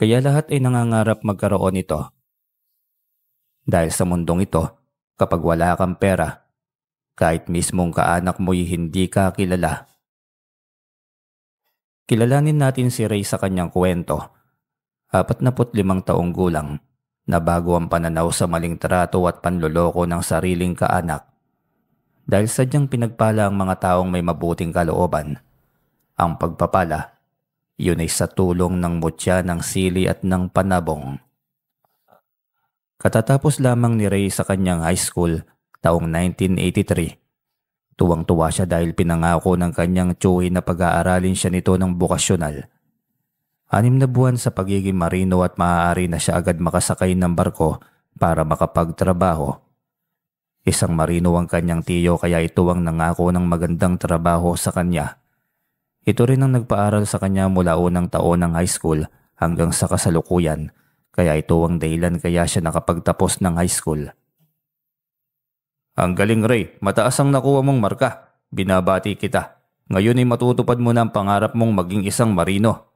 Kaya lahat ay nangangarap magkaroon nito. Dahil sa mundong ito, kapag wala kang pera, kahit mismong kaanak mo'y hindi ka kilala. Kilalanin natin si Ray sa kanyang kwento. 45 taong gulang na bago ang pananaw sa maling trato at panloloko ng sariling kaanak. Dahil sadyang pinagpala ang mga taong may mabuting kalooban. Ang pagpapala, yun ay sa tulong ng mutya ng sili at ng panabong. Katatapos lamang ni Ray sa kanyang high school taong 1983. Tuwang-tuwa siya dahil pinangako ng kanyang tiyuhin na pag-aaralin siya nito ng bokasyonal. 6 na buwan sa pagiging marino at maaari na siya agad makasakay ng barko para makapagtrabaho. Isang marino ang kanyang tiyo kaya ito ang nangako ng magandang trabaho sa kanya. Ito rin ang nagpaaral sa kanya mula unang taon ng high school hanggang sa kasalukuyan, kaya ito ang dahilan kaya siya nakapagtapos ng high school. Ang galing, Ray, mataas ang nakuha mong marka. Binabati kita. Ngayon ay matutupad mo na ang pangarap mong maging isang marino.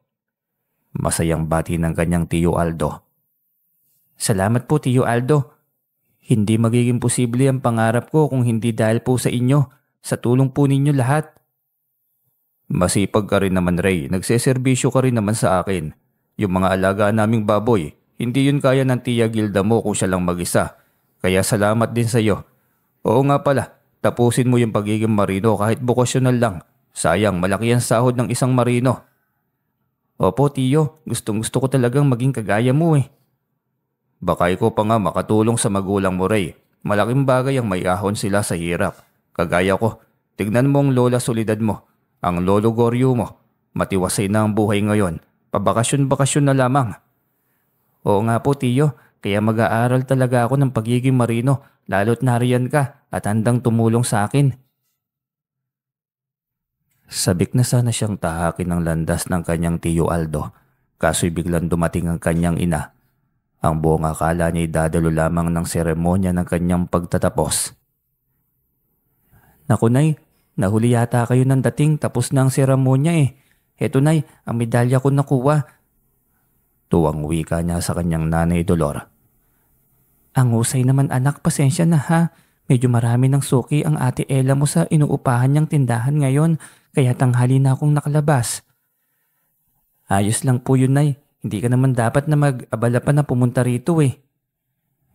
Masayang bati ng kanyang tiyo Aldo. Salamat po, Tiyo Aldo. Hindi magiging posible ang pangarap ko kung hindi dahil po sa inyo, sa tulong po ninyo lahat. Masipag ka rin naman, Ray. Nagseserbisyo ka rin naman sa akin. Yung mga alaga naming baboy, hindi yun kaya ng tiya Gilda mo kung siya lang mag-isa. Kaya salamat din sa iyo. Oo nga pala, tapusin mo yung pagiging marino kahit bokasyonal lang. Sayang, malaki ang sahod ng isang marino. Opo, Tiyo. Gustong-gusto ko talagang maging kagaya mo eh. Baka ikaw pa nga makatulong sa magulang mo, Ray. Malaking bagay ang may ahon sila sa hirap. Kagaya ko, tignan mo ang lola Solidad mo. Ang lolo Goryo mo, matiwasay na ang buhay ngayon. Pabakasyon-bakasyon na lamang. Oo nga po, Tiyo. Kaya mag-aaral talaga ako ng pagiging marino lalo't nariyan ka at handang tumulong sa akin. Sabik na sana siyang tahakin ng landas ng kanyang tiyo Aldo, kaso'y biglang dumating ang kanyang ina. Ang buong akala niya'y dadalo lamang ng seremonya ng kanyang pagtatapos. Naku, Nay, nahuli yata kayo ng dating tapos na ang seremonya eh. Heto, Nay, ang medalya ko nakuha. Tuwang wika niya sa kanyang nanay Dolor. Ang husay naman anak, pasensya na ha. Medyo marami ng suki ang ate Ella mo sa inuupahan niyang tindahan ngayon, kaya tanghali na akong nakalabas. Ayos lang po yun, Nay. Hindi ka naman dapat na mag-abala pa na pumunta rito eh.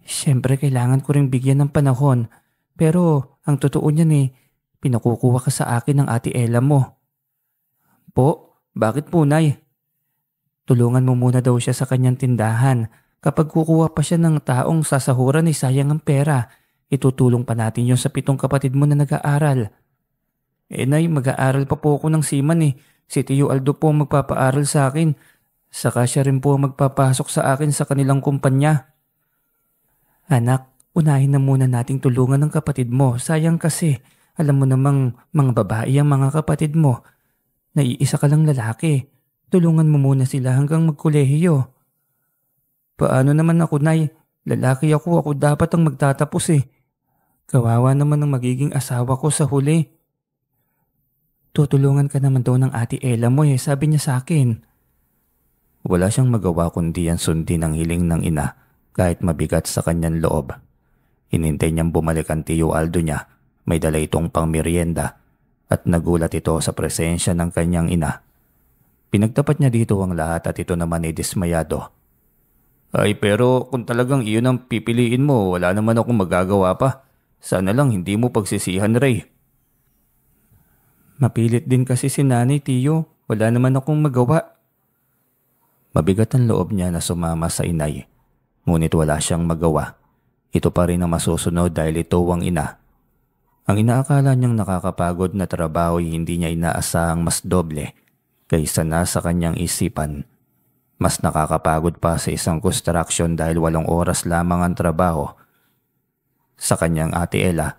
Siyempre kailangan ko ring bigyan ng panahon. Pero ang totoo niyan eh, pinakukuha ka sa akin ng ate Ella mo. Po? Bakit po, Nay? Tulungan mo muna daw siya sa kanyang tindahan. Kapag kukuha pa siya ng taong sasahuran ay sayang ang pera. Itutulong pa natin yon sa 7 kapatid mo na nag-aaral. Eh, Nay, mag-aaral pa po ako ng seaman eh. Si Tiyo Aldo po ang magpapaaral sa akin. Saka siya rin po ang magpapasok sa akin sa kanilang kumpanya. Anak, unahin na muna nating tulungan ng kapatid mo. Sayang kasi, alam mo namang mga babae ang mga kapatid mo. Naiisa ka lang lalaki. Tulungan mo muna sila hanggang magkolehiyo. Paano naman ako, Nay? Lalaki ako dapat ang magtatapos eh. Kawawa naman ang magiging asawa ko sa huli. Tutulungan ka naman daw ng ate Ella mo eh, sabi niya sa akin. Wala siyang magawa kundi ang sundin ang hiling ng ina kahit mabigat sa kanyang loob. Hinintay niyang bumalik ang tiyo Aldo niya, may dala itong pangmerienda at nagulat ito sa presensya ng kanyang ina. Pinagtapat niya dito ang lahat at ito naman ay dismayado. Ay pero kung talagang iyon ang pipiliin mo, wala naman akong magagawa pa. Sana lang hindi mo pagsisihan, Ray. Mapilit din kasi si nanay, Tiyo. Wala naman akong magawa. Mabigat ang loob niya na sumama sa inay, ngunit wala siyang magawa. Ito pa rin ang masusunod dahil ito ang ina. Ang inaakala niyang nakakapagod na trabaho ay hindi niya inaasahang mas doble kaysa na sa kanyang isipan. Mas nakakapagod pa sa isang construction dahil 8 oras lamang ang trabaho. Sa kanyang ate Ella,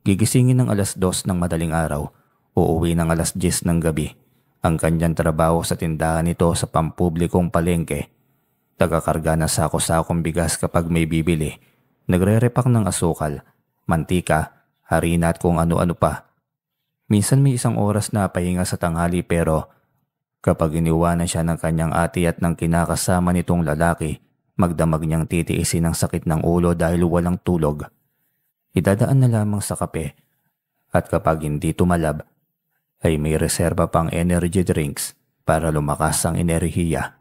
gigisingin ng 2:00 ng madaling araw, uuwi ng 10:00 ng gabi. Ang kanyang trabaho sa tindahan nito sa pampublikong palengke. Tagakarga ng sako-sakong bigas kapag may bibili. Nagre-repack ng asukal, mantika, harina at kung ano-ano pa. Minsan may 1 oras na pahinga sa tanghali pero Kapag iniwanan siya ng kanyang ate at ng kinakasama nitong lalaki, magdamag niyang titiisin ang sakit ng ulo dahil walang tulog. Idadaan na lamang sa kape at kapag hindi tumalab, ay may reserba pang energy drinks para lumakas ang enerhiya.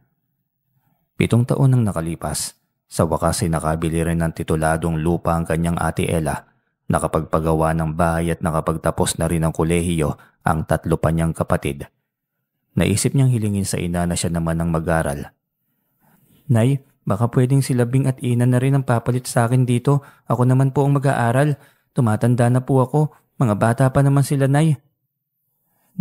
7 taon nang nakalipas, sa wakas ay nakabili rin ng tituladong lupa ang kanyang ate Ella, nakapagpagawa ng bahay at nakapagtapos na rin ng kolehiyo ang 3 pa niyang kapatid. Naisip niyang hilingin sa ina na siya naman ang mag-aral. Nay, baka pwedeng si Labing at Ina na rin ang papalit sa akin dito. Ako naman po ang mag-aaral. Tumatanda na po ako. Mga bata pa naman sila, Nay.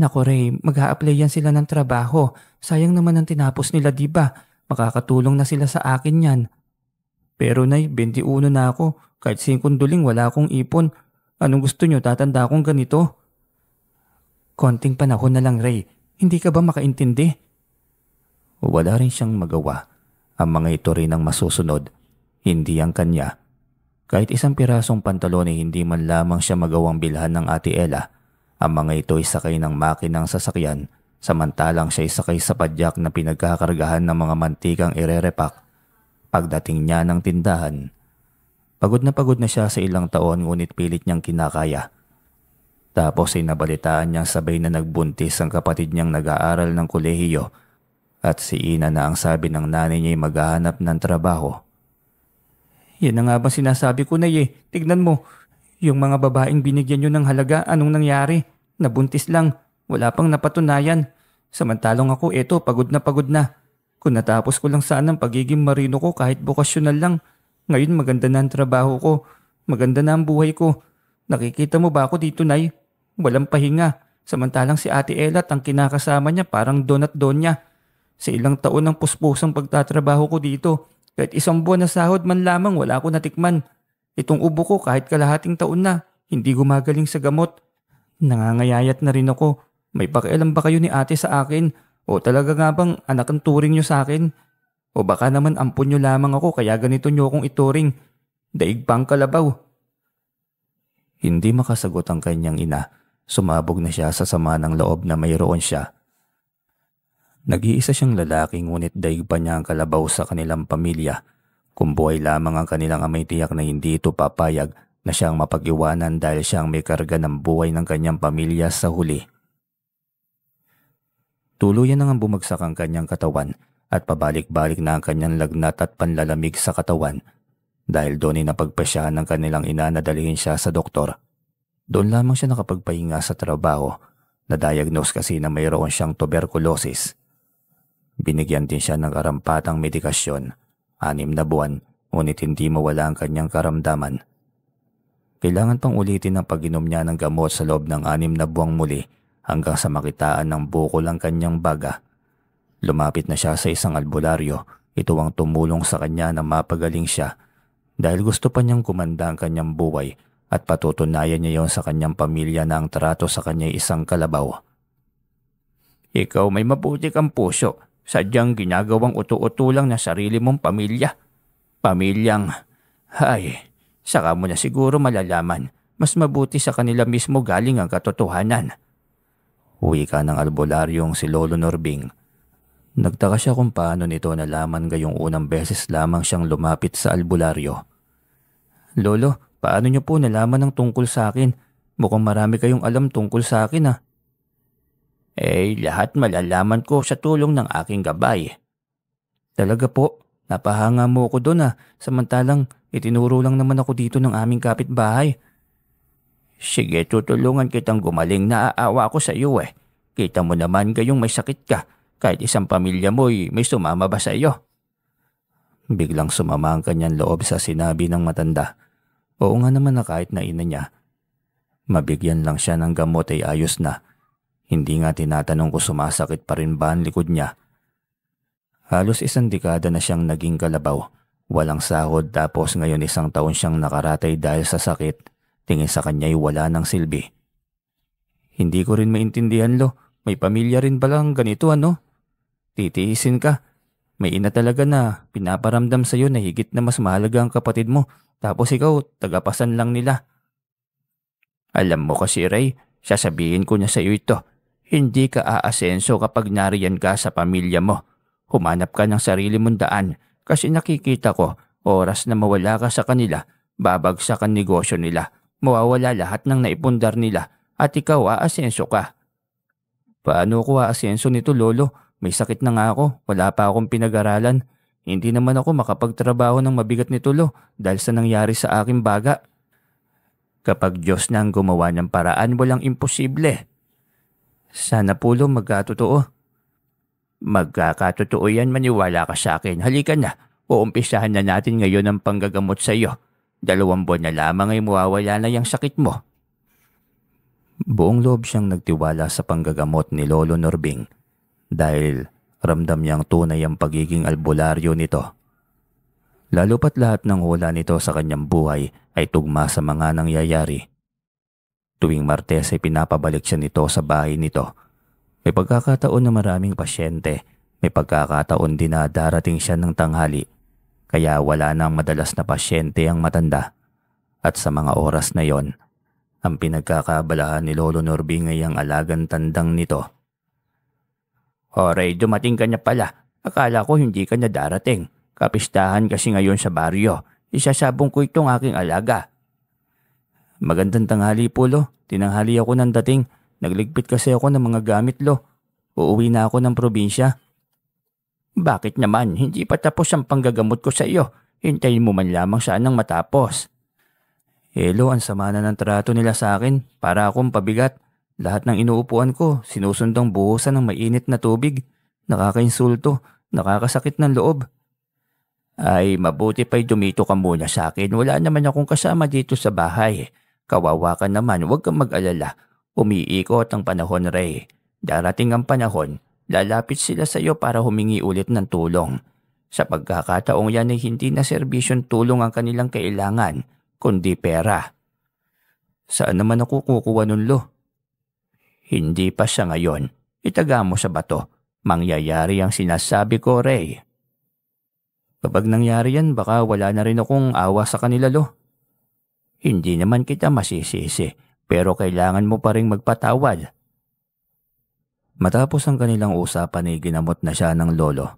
Naku Ray, mag-a-apply yan sila ng trabaho. Sayang naman ang tinapos nila, diba? Makakatulong na sila sa akin yan. Pero Nay, 21 na ako. Kahit 5 duling wala akong ipon. Anong gusto nyo, tatanda akong ganito? Konting panahon na lang, Ray. Hindi ka ba makaintindi? Wala rin siyang magawa. Ang mga ito rin ang masusunod, hindi ang kanya. Kahit isang pirasong pantalon ay hindi man lamang siya magawang bilhan ng ate Ella. Ang mga ito ay sakay ng makinang sasakyan, samantalang siya ay sakay sa padyak na pinagkakargahan ng mga mantikang irerepak. Pagdating niya ng tindahan, pagod na siya sa ilang taon ngunit pilit niyang kinakaya. Tapos ay nabalitaan niyang sabay na nagbuntis ang kapatid niyang nag-aaral ng kolehiyo at si Ina na ang sabi ng nanay niya ay maghahanap ng trabaho. Yan na nga ba sinasabi ko, Nay? Tignan mo, yung mga babaeng binigyan niyo ng halaga, anong nangyari? Nabuntis lang, wala pang napatunayan. Samantalang ako, eto, pagod na. Kung natapos ko lang sana ang pagiging marino ko kahit vokasyonal lang, ngayon maganda na ang trabaho ko, maganda na ang buhay ko. Nakikita mo ba ako dito, Nay? Walang pahinga, samantalang si Ate Ella at ang kinakasama niya parang don at donya. Sa ilang taon ng puspusang pagtatrabaho ko dito, kahit 1 buwan na sahod man lamang wala ko natikman. Itong ubo ko kahit kalahating taon na, hindi gumagaling sa gamot. Nangangayayat na rin ako. May pakialam ba kayo ni ate sa akin? O talaga nga bang anak ang turing niyo sa akin? O baka naman ampun niyo lamang ako kaya ganito niyo akong ituring. Daig pang kalabaw. Hindi makasagot ang kanyang ina. Sumabog na siya sa sama ng loob na mayroon siya. Nag-iisa siyang lalaki ngunit daig pa niya ang kalabaw sa kanilang pamilya. Kung buhay lamang ang kanilang amay tiyak na hindi ito papayag na siyang mapag-iwanan dahil siyang may karga ng buhay ng kanyang pamilya sa huli. Tuluyan na nga bumagsak ang kanyang katawan at pabalik-balik na ang kanyang lagnat at panlalamig sa katawan. Dahil doon ay napagpasyahan ng kanilang ina na dalhin siya sa doktor. Doon lamang siya nakapagpahinga sa trabaho. Na-diagnose kasi na mayroon siyang tuberculosis. Binigyan din siya ng karampatang medikasyon, 6 na buwan, ngunit hindi mawala ang kanyang karamdaman. Kailangan pang ulitin ang pag-inom niya ng gamot sa loob ng 6 na buwang muli hanggang sa makitaan ng bukol ang kanyang baga. Lumapit na siya sa isang albularyo, ito ang tumulong sa kanya na mapagaling siya dahil gusto pa niyang kumanda ang kanyang buhay at patutunayan niya yon sa kanyang pamilya na ang trato sa kanya ay isang kalabaw. Ikaw may mabuti kang puso. Sadyang ginagawang utu-utu lang na sarili mong pamilya. Pamilyang, saka mo na siguro malalaman. Mas mabuti sa kanila mismo galing ang katotohanan. Uwi ka ng albularyong si Lolo Norbing. Nagtaka siya kung paano nito nalaman gayong unang beses lamang siyang lumapit sa albularyo. Lolo, paano niyo po nalaman ang tungkol sa akin? Mukhang marami kayong alam tungkol sa akin lahat malalaman ko sa tulong ng aking gabay. Talaga po, napahanga mo ako doon samantalang itinuro lang naman ako dito ng aming kapitbahay. Sige, tutulungan kitang gumaling, naaawa ko sa iyo Kita mo naman gayong may sakit ka, kahit isang pamilya mo'y may sumama ba sa iyo? Biglang sumama ang kanyang loob sa sinabi ng matanda. Oo nga naman na kahit na ina niya. Mabigyan lang siya ng gamot ay ayos na. Hindi nga tinatanong kung sumasakit pa rin ba ang likod niya. Halos 1 dekada na siyang naging kalabaw. Walang sahod tapos ngayon 1 taon siyang nakaratay dahil sa sakit. Tingin sa kanya ay wala ng silbi. Hindi ko rin maintindihan may pamilya rin palang ganito Titiisin ka. May ina talaga na pinaparamdam sa iyo na higit na mas mahalaga ang kapatid mo tapos ikaw tagapasan lang nila. Alam mo kasi Ray, sasabihin ko na sa iyo ito. Hindi ka aasenso kapag nariyan ka sa pamilya mo. Humanap ka ng sarili mong daan kasi nakikita ko oras na mawala ka sa kanila, babagsak ang negosyo nila, mawawala lahat ng naipundar nila at ikaw aasenso ka. Paano ko aasenso nito, Lolo? May sakit na nga ako, wala pa akong pinag-aralan. Hindi naman ako makapagtrabaho ng mabigat nito, Lo, dahil sa nangyari sa aking baga. Kapag Diyos na ang gumawa ng paraan, walang imposible. Sana po, Lo, magkatotoo. Magkakatotoo yan, maniwala ka sa akin. Halika na, uumpisahan na natin ngayon ang panggagamot sa iyo. 2 buwan na lamang ay mawawala na yung sakit mo. Buong loob siyang nagtiwala sa panggagamot ni Lolo Norbing dahil ramdam niyang tunay ang pagiging albularyo nito. Lalo pat lahat ng hula nito sa kanyang buhay ay tugma sa mga nangyayari. Tuwing Martes ay pinapabalik siya nito sa bahay nito. May pagkakataon na maraming pasyente, may pagkakataon din na darating siya ng tanghali, kaya wala nang madalas na pasyente ang matanda. At sa mga oras na yon, ang pinagkakabalahan ni Lolo Norbing ay ang alagang tandang nito. Horay, dumating ka na pala. Akala ko hindi ka na darating. Kapistahan kasi ngayon sa baryo. Isasabong ko itong aking alaga. Magandang tanghali po, Lo. Tinanghali ako ng dating. Nagligpit kasi ako ng mga gamit, Lo. Uuwi na ako ng probinsya. Bakit naman? Hindi pa tapos ang panggagamot ko sa iyo. Hintayin mo man lamang sanang matapos. Lo, ang sama na ng trato nila sa akin para akong pabigat. Lahat ng inuupuan ko, sinusundang buhusan ng mainit na tubig. Nakakainsulto, nakakasakit ng loob. Ay, mabuti pa'y dumito ka muna sa akin. Wala naman akong kasama dito sa bahay. Kawawa ka naman, huwag kang mag-alala. Umiikot ang panahon, Ray. Darating ang panahon, lalapit sila sa iyo para humingi ulit ng tulong. Sa pagkakataong yan ay hindi na serbisyon tulong ang kanilang kailangan, kundi pera. Saan naman ako kukuha nun, Lo? Hindi pa siya ngayon. Itaga mo sa bato. Mangyayari ang sinasabi ko, Ray. Kapag nangyari yan, baka wala na rin akong awa sa kanila, Lo. Hindi naman kita masisisi, pero kailangan mo pa rin magpatawad. Matapos ang kanilang usapan ay ginamot na siya ng lolo.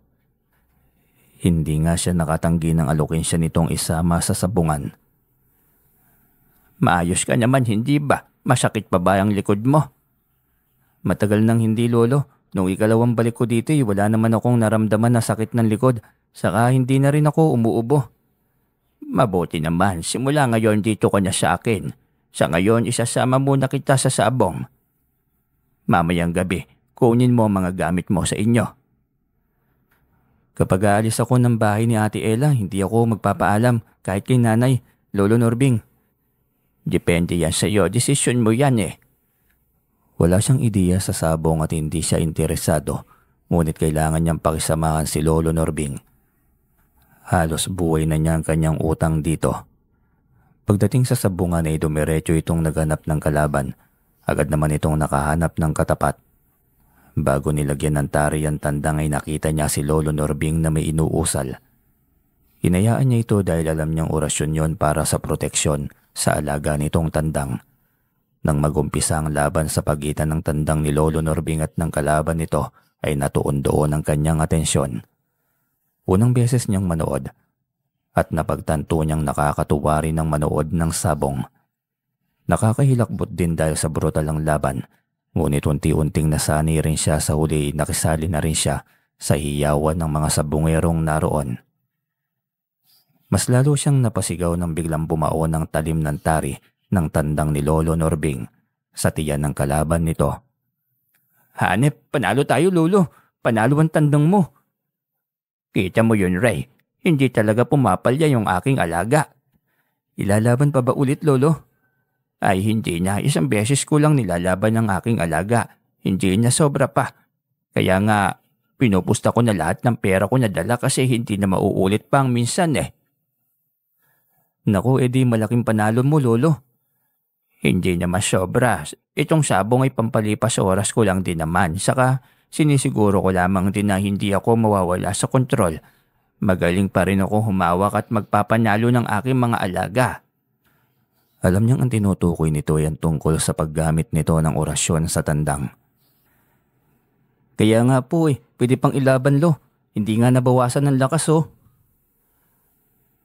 Hindi nga siya nakatanggi ng alokensya nitong isama sa sabungan. Maayos ka naman, hindi ba? Masakit pa ba ang likod mo? Matagal nang hindi, Lolo. Nung ikalawang balik ko dito, wala naman akong naramdaman na sakit ng likod. Saka hindi na rin ako umuubo. Mabuti naman, simula ngayon dito ka na sa akin. Sa ngayon, isasama muna kita sa sabong. Mamayang gabi, kunin mo ang mga gamit mo sa inyo. Kapag aalis ako ng bahay ni Ate Ella, hindi ako magpapaalam kahit kay Nanay, Lolo Norbing. Depende yan sa iyo, desisyon mo yan eh. Wala siyang ideya sa sabong at hindi siya interesado, ngunit kailangan niyang pakisamahan si Lolo Norbing. Halos buhay na niya ang kanyang utang dito. Pagdating sa sabungan ay dumiretso itong naghanap ng kalaban. Agad naman itong nakahanap ng katapat. Bago nilagyan ng tari ang tandang ay nakita niya si Lolo Norbing na may inuusal. Hinayaan niya ito dahil alam niyang orasyon yon para sa proteksyon sa alaga nitong tandang. Nang magumpisa ang laban sa pagitan ng tandang ni Lolo Norbing at ng kalaban nito ay natuon doon ang kanyang atensyon. Unang beses niyang manood at napagtanto niyang nakakatuwa rin ang manood ng sabong. Nakakahilakbot din dahil sa brutal ang laban, ngunit unti-unting nasanay rin siya sa huli, nakisali na rin siya sa hiyawan ng mga sabongerong naroon. Mas lalo siyang napasigaw nang biglang bumao ng talim ng tari ng tandang ni Lolo Norbing sa tiyan ng kalaban nito. Hanep, panalo tayo, Lolo. Panalo ang tandang mo. Kita mo yun, Ray. Hindi talaga pumapalya yung aking alaga. Ilalaban pa ba ulit, Lolo? Ay hindi na. Isang beses ko lang nilalaban ang aking alaga. Hindi na sobra pa. Kaya nga, pinupusta ko na lahat ng pera ko na dala kasi hindi na mauulit pa ang minsan eh. Naku, edi malaking panalo mo, Lolo. Hindi naman sobra. Itong sabong ay pampalipas oras ko lang din naman. Saka sinisiguro ko lamang din na hindi ako mawawala sa kontrol. Magaling pa rin ako humawak at magpapanalo ng aking mga alaga. Alam niyang ang tinutukoy nito yan tungkol sa paggamit nito ng orasyon sa tandang. Kaya nga po pwede pang ilaban lo. Hindi nga nabawasan ng lakas oh.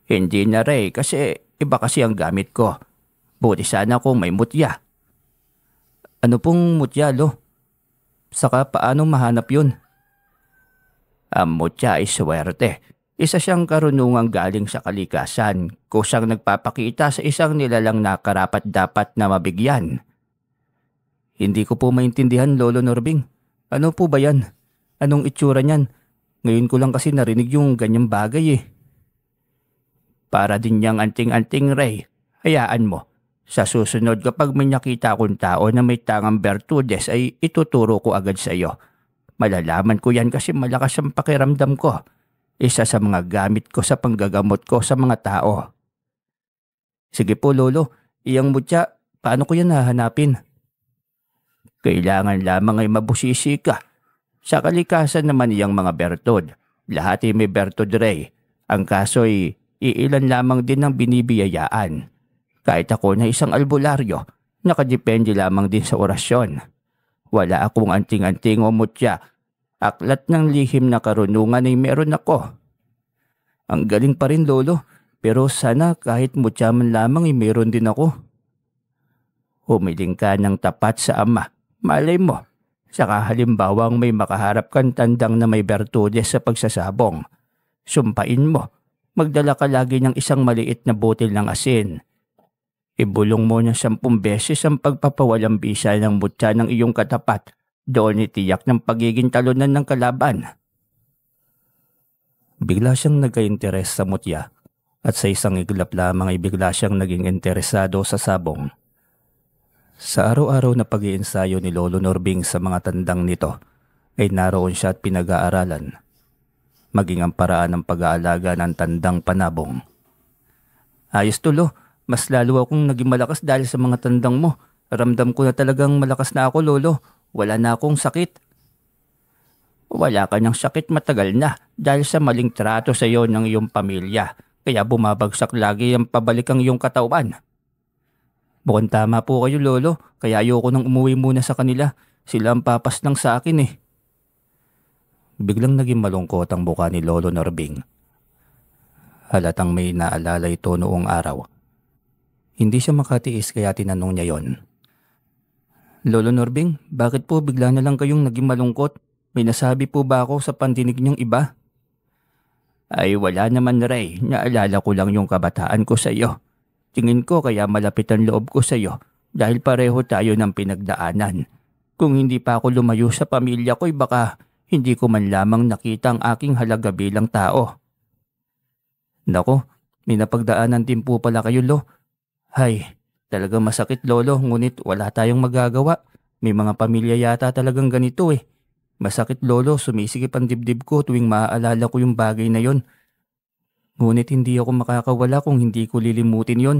Hindi na Ray kasi iba kasi ang gamit ko. Buti sana kung may mutya. Ano pong mutya lo? Saka paano mahanap yun? Ang mutya ay swerte. Isa siyang karunungang galing sa kalikasan. Kusang nagpapakita sa isang nilalang na karapat-dapat na mabigyan. Hindi ko po maintindihan, Lolo Norbing. Ano po ba yan? Anong itsura niyan? Ngayon ko lang kasi narinig yung ganyang bagay Para din niyang anting-anting Ray. Hayaan mo. Sa susunod kapag may nakita akong tao na may tangang bertudes ay ituturo ko agad sa iyo. Malalaman ko yan kasi malakas ang pakiramdam ko. Isa sa mga gamit ko sa panggagamot ko sa mga tao. Sige po Lolo, iyang mutya, paano ko yan hahanapin? Kailangan lamang ay mabusisi ka. Sa kalikasan naman iyang mga bertud. Lahat ay may bertud Ray. Ang kaso ay iilan lamang din ang binibiyayaan. Kahit ako na isang albularyo, nakadepende lamang din sa orasyon. Wala akong anting-anting o mutya. Aklat ng lihim na karunungan ay meron ako. Ang galing pa rin Lolo, pero sana kahit mutya man lamang ay meron din ako. Humiling ka ng tapat sa ama. Malay mo, saka halimbawang may makaharap kang tandang na may bertudes sa pagsasabong. Sumpain mo, magdala ka lagi ng isang maliit na botel ng asin. Ibulong mo ng 10 beses ang pagpapawalang bisa ng mutya ng iyong katapat. Doon itiyak ng pagiging talunan ng kalaban. Bigla siyang nagka-interes sa mutya at sa isang iglap lamang ay bigla siyang naging interesado sa sabong. Sa araw-araw na pag-iensayo ni Lolo Norbing sa mga tandang nito ay naroon siya at pinag-aaralan. Maging ang paraan ng pag-aalaga ng tandang panabong. Ayos tulo. Mas lalo akong naging malakas dahil sa mga tandang mo. Ramdam ko na talagang malakas na ako, Lolo. Wala na akong sakit. Wala ka ng sakit matagal na dahil sa maling trato sa iyo ng iyong pamilya. Kaya bumabagsak lagi ang pabalik ang iyong katawan. Mukhang tama po kayo, Lolo. Kaya ayoko nang umuwi muna sa kanila. Sila ang papas lang sa akin Biglang naging malungkot ang buka ni Lolo Norbing. Halatang may naalala ito noong araw. Hindi siya makatiis kaya tinanong niya yon. Lolo Norbing, bakit po bigla na lang kayong naging malungkot? May nasabi po ba ako sa pandinig niyong iba? Ay wala naman Ray, naalala ko lang yung kabataan ko sa iyo. Tingin ko kaya malapit ang loob ko sa iyo dahil pareho tayo ng pinagdaanan. Kung hindi pa ako lumayo sa pamilya ko ay baka hindi ko man lamang nakita ang aking halaga bilang tao. Nako, may napagdaanan din po pala kayo Lo. Hay, talagang masakit Lolo, ngunit wala tayong magagawa. May mga pamilya yata talagang ganito Masakit Lolo, sumisikip ang dibdib ko tuwing maaalala ko yung bagay na yon. Ngunit hindi ako makakawala kung hindi ko lilimutin yon.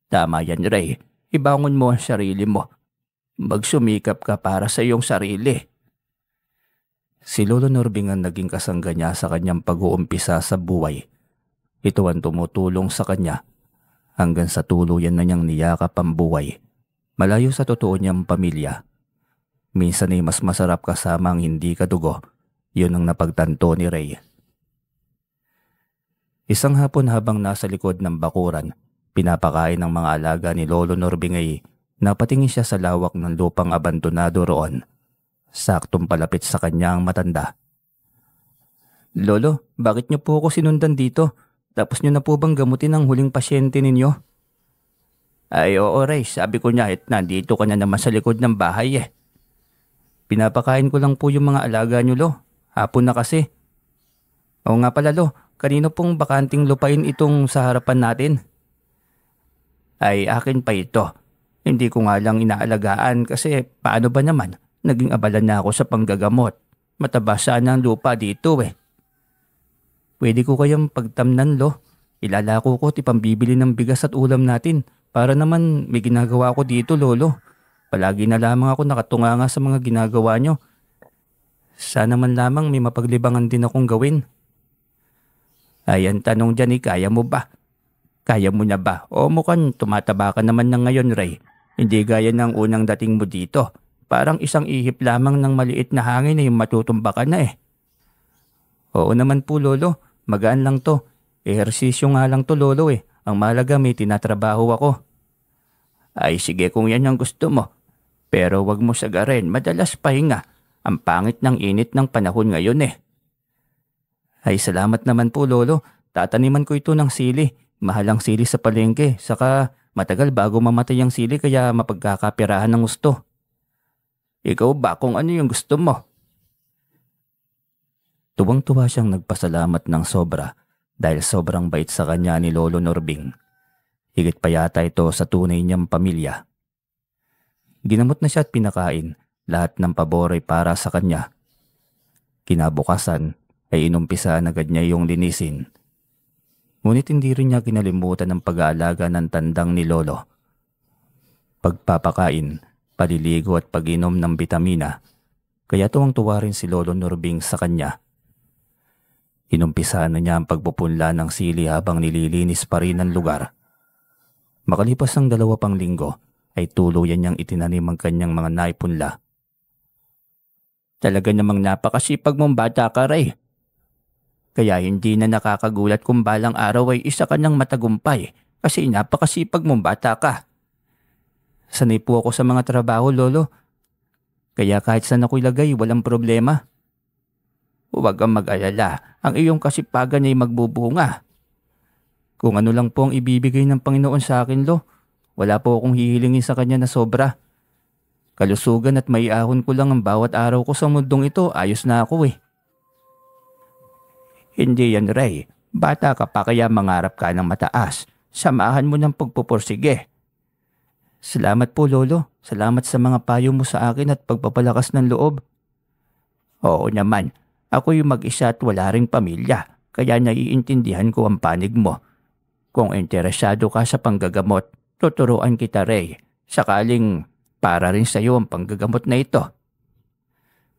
Tama yan Ray, ibangon mo ang sarili mo. Magsumikap ka para sa iyong sarili. Si Lolo Norbing ang naging kasangga niya sa kanyang pag-uumpisa sa buhay. Ito ang tumutulong sa kanya. Hanggang sa tuluyan na niyang niyakap ang buhay. Malayo sa totoo niyang pamilya. Minsan ay mas masarap kasama ang hindi kadugo. Yun ang napagtanto ni Ray. Isang hapon habang nasa likod ng bakuran, pinapakain ng mga alaga ni Lolo Norbing ay napatingin siya sa lawak ng lupang abandonado roon. Saktong palapit sa kanya ang matanda. Lolo, bakit niyo po ako sinundan dito? Tapos niyo na po bang gamutin ang huling pasyente ninyo? Ay oo Ray, sabi ko niya nandito ka na naman sa likod ng bahay Pinapakain ko lang po yung mga alaga niyo Lo. Hapon na kasi. Oo nga pala Lo, kanino pong bakanting lupain itong sa harapan natin? Ay akin pa ito. Hindi ko nga lang inaalagaan kasi paano ba naman? Naging abala na ako sa panggagamot. Mataba sana ang lupa dito Pwede ko kayang pagtamnan Lo. Ilalako ko pambibili ng bigas at ulam natin para naman may ginagawa ko dito Lolo. Palagi na lamang ako nakatunganga sa mga ginagawa nyo. Sana man lamang may mapaglibangan din akong gawin. Ay ang tanong dyan kaya mo ba? Kaya mo na ba? O mukhang tumataba ka naman na ngayon Ray. Hindi gaya ng unang dating mo dito. Parang isang ihip lamang ng maliit na hangin ay matutumba ka na eh. Oo naman po lolo, magaan lang to. Ehersisyo nga lang to lolo eh. Ang mahalaga may tinatrabaho ako. Ay sige kung yan ang gusto mo. Pero wag mo sagarin, madalas pahinga. Ang pangit ng init ng panahon ngayon eh. Ay salamat naman po lolo, tataniman ko ito ng sili. Mahal ang sili sa palengke, saka matagal bago mamatay ang sili kaya mapagkakapirahan ng gusto. Ikaw ba kung ano yung gusto mo? Tuwang-tuwa siyang nagpasalamat ng sobra dahil sobrang bait sa kanya ni Lolo Norbing. Higit pa yata ito sa tunay niyang pamilya. Ginamot na siya at pinakain, lahat ng pabor ay para sa kanya. Kinabukasan ay inumpisaan agad niya yung linisin. Ngunit hindi rin niya kinalimutan ang pag-aalaga ng tandang ni Lolo. Pagpapakain, paliligo at pag-inom ng bitamina, kaya tuwang-tuwa rin si Lolo Norbing sa kanya. Inumpisahan na niya ang pagpupunla ng sili habang nililinis pa rin ang lugar. Makalipas ang 2 pang linggo ay tuluyan niyang itinanim ang kanyang mga naipunla. Talaga namang napakasipag mong bata ka, Ray. Kaya hindi na nakakagulat kung balang araw ay isa ka ng matagumpay kasi napakasipag mong bata ka. Sanay po ako sa mga trabaho, Lolo. Kaya kahit saan ako ilagay, walang problema. Huwag kang mag-alala, ang iyong kasipagan ay magbubunga. Kung ano lang po ang ibibigay ng Panginoon sa akin, Lo, wala po akong hihilingin sa kanya na sobra. Kalusugan at maiahon ko lang ang bawat araw ko sa mundong ito, ayos na ako eh. Hindi yan, Ray. Bata ka pa kaya mangarap ka ng mataas. Samahan mo ng pagpupursige. Salamat po, Lolo. Salamat sa mga payo mo sa akin at pagpapalakas ng loob. Oo naman. Ako yung mag-isa at wala ring pamilya, kaya naiintindihan ko ang panig mo. Kung interesado ka sa panggagamot, tuturuan kita, Ray. Sakaling para rin sa iyo ang panggagamot na ito.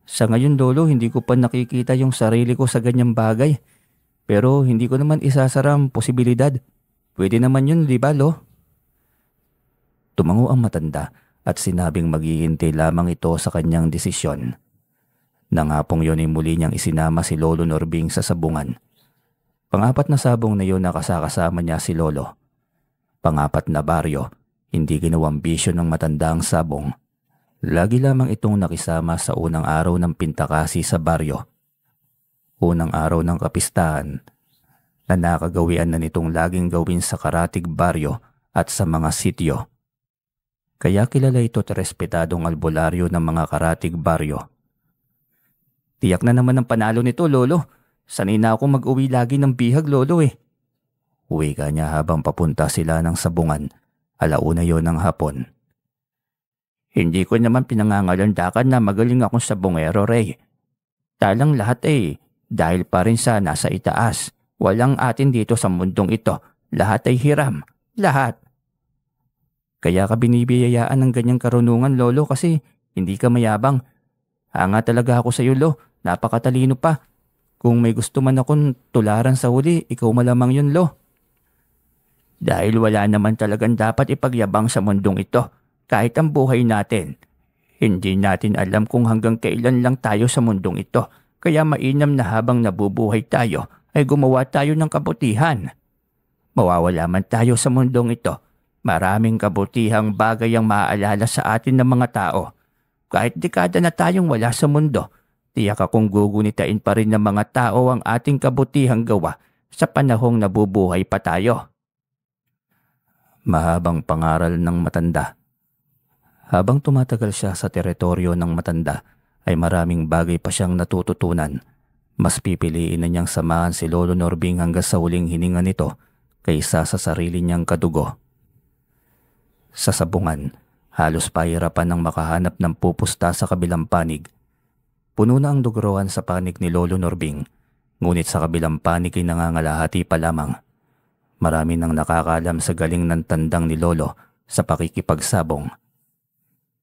Sa ngayon, Lolo, hindi ko pa nakikita yung sarili ko sa ganyang bagay. Pero hindi ko naman isasara ang posibilidad. Pwede naman yun, di ba, Lo? Tumango ang matanda at sinabing maghihintay lamang ito sa kanyang desisyon. Nang hapong yun ay muli niyang isinama si Lolo Norbing sa sabungan. Pang-4 na sabong na yun nakasakasama niya si Lolo. Pang-4 na baryo, hindi ginawang bisyo ng matanda ang sabong. Lagi lamang itong nakisama sa unang araw ng pintakasi sa baryo. Unang araw ng kapistahan na nakagawian na nitong laging gawin sa karatig baryo at sa mga sityo. Kaya kilala ito at respetadong albularyo ng mga karatig baryo. Tiyak na naman ang panalo nito, Lolo. Sanay na ako mag-uwi lagi ng bihag, Lolo eh. Uwi ka niya habang papunta sila ng sabungan. 1:00 yon ng hapon. Hindi ko naman pinangangalandakan na magaling akong sabungero, Ray. Talang lahat eh, dahil pa rin sa nasa itaas. Walang atin dito sa mundong ito. Lahat ay hiram. Lahat. Kaya ka binibiyayaan ng ganyang karunungan, Lolo, kasi hindi ka mayabang. Hanga talaga ako sa iyo, Lo. Napakatalino pa. Kung may gusto man akong tularan sa huli, ikaw malamang yun, Lo. Dahil wala naman talagang dapat ipagyabang sa mundong ito, kahit ang buhay natin. Hindi natin alam kung hanggang kailan lang tayo sa mundong ito, kaya mainam na habang nabubuhay tayo ay gumawa tayo ng kabutihan. Mawawala man tayo sa mundong ito, maraming kabutihang bagay ang maaalala sa atin ng mga tao. Kahit dekada na tayong wala sa mundo, tiyak akong gugunitain pa rin ng mga tao ang ating kabutihang gawa sa panahong nabubuhay pa tayo. Mahabang pangaral ng matanda. Habang tumatagal siya sa teritoryo ng matanda, ay maraming bagay pa siyang natututunan. Mas pipiliin na niyang samahan si Lolo Norbing hanggang sa huling hininga nito kaysa sa sarili niyang kadugo. Sa sabungan, halos pahirapan ng makahanap ng pupusta sa kabilang panig. Puno na ang duguruan sa panig ni Lolo Norbing, ngunit sa kabilang panig ay nangangalahati pa lamang. Marami nang nakakalam sa galing ng tandang ni Lolo sa pakikipagsabong.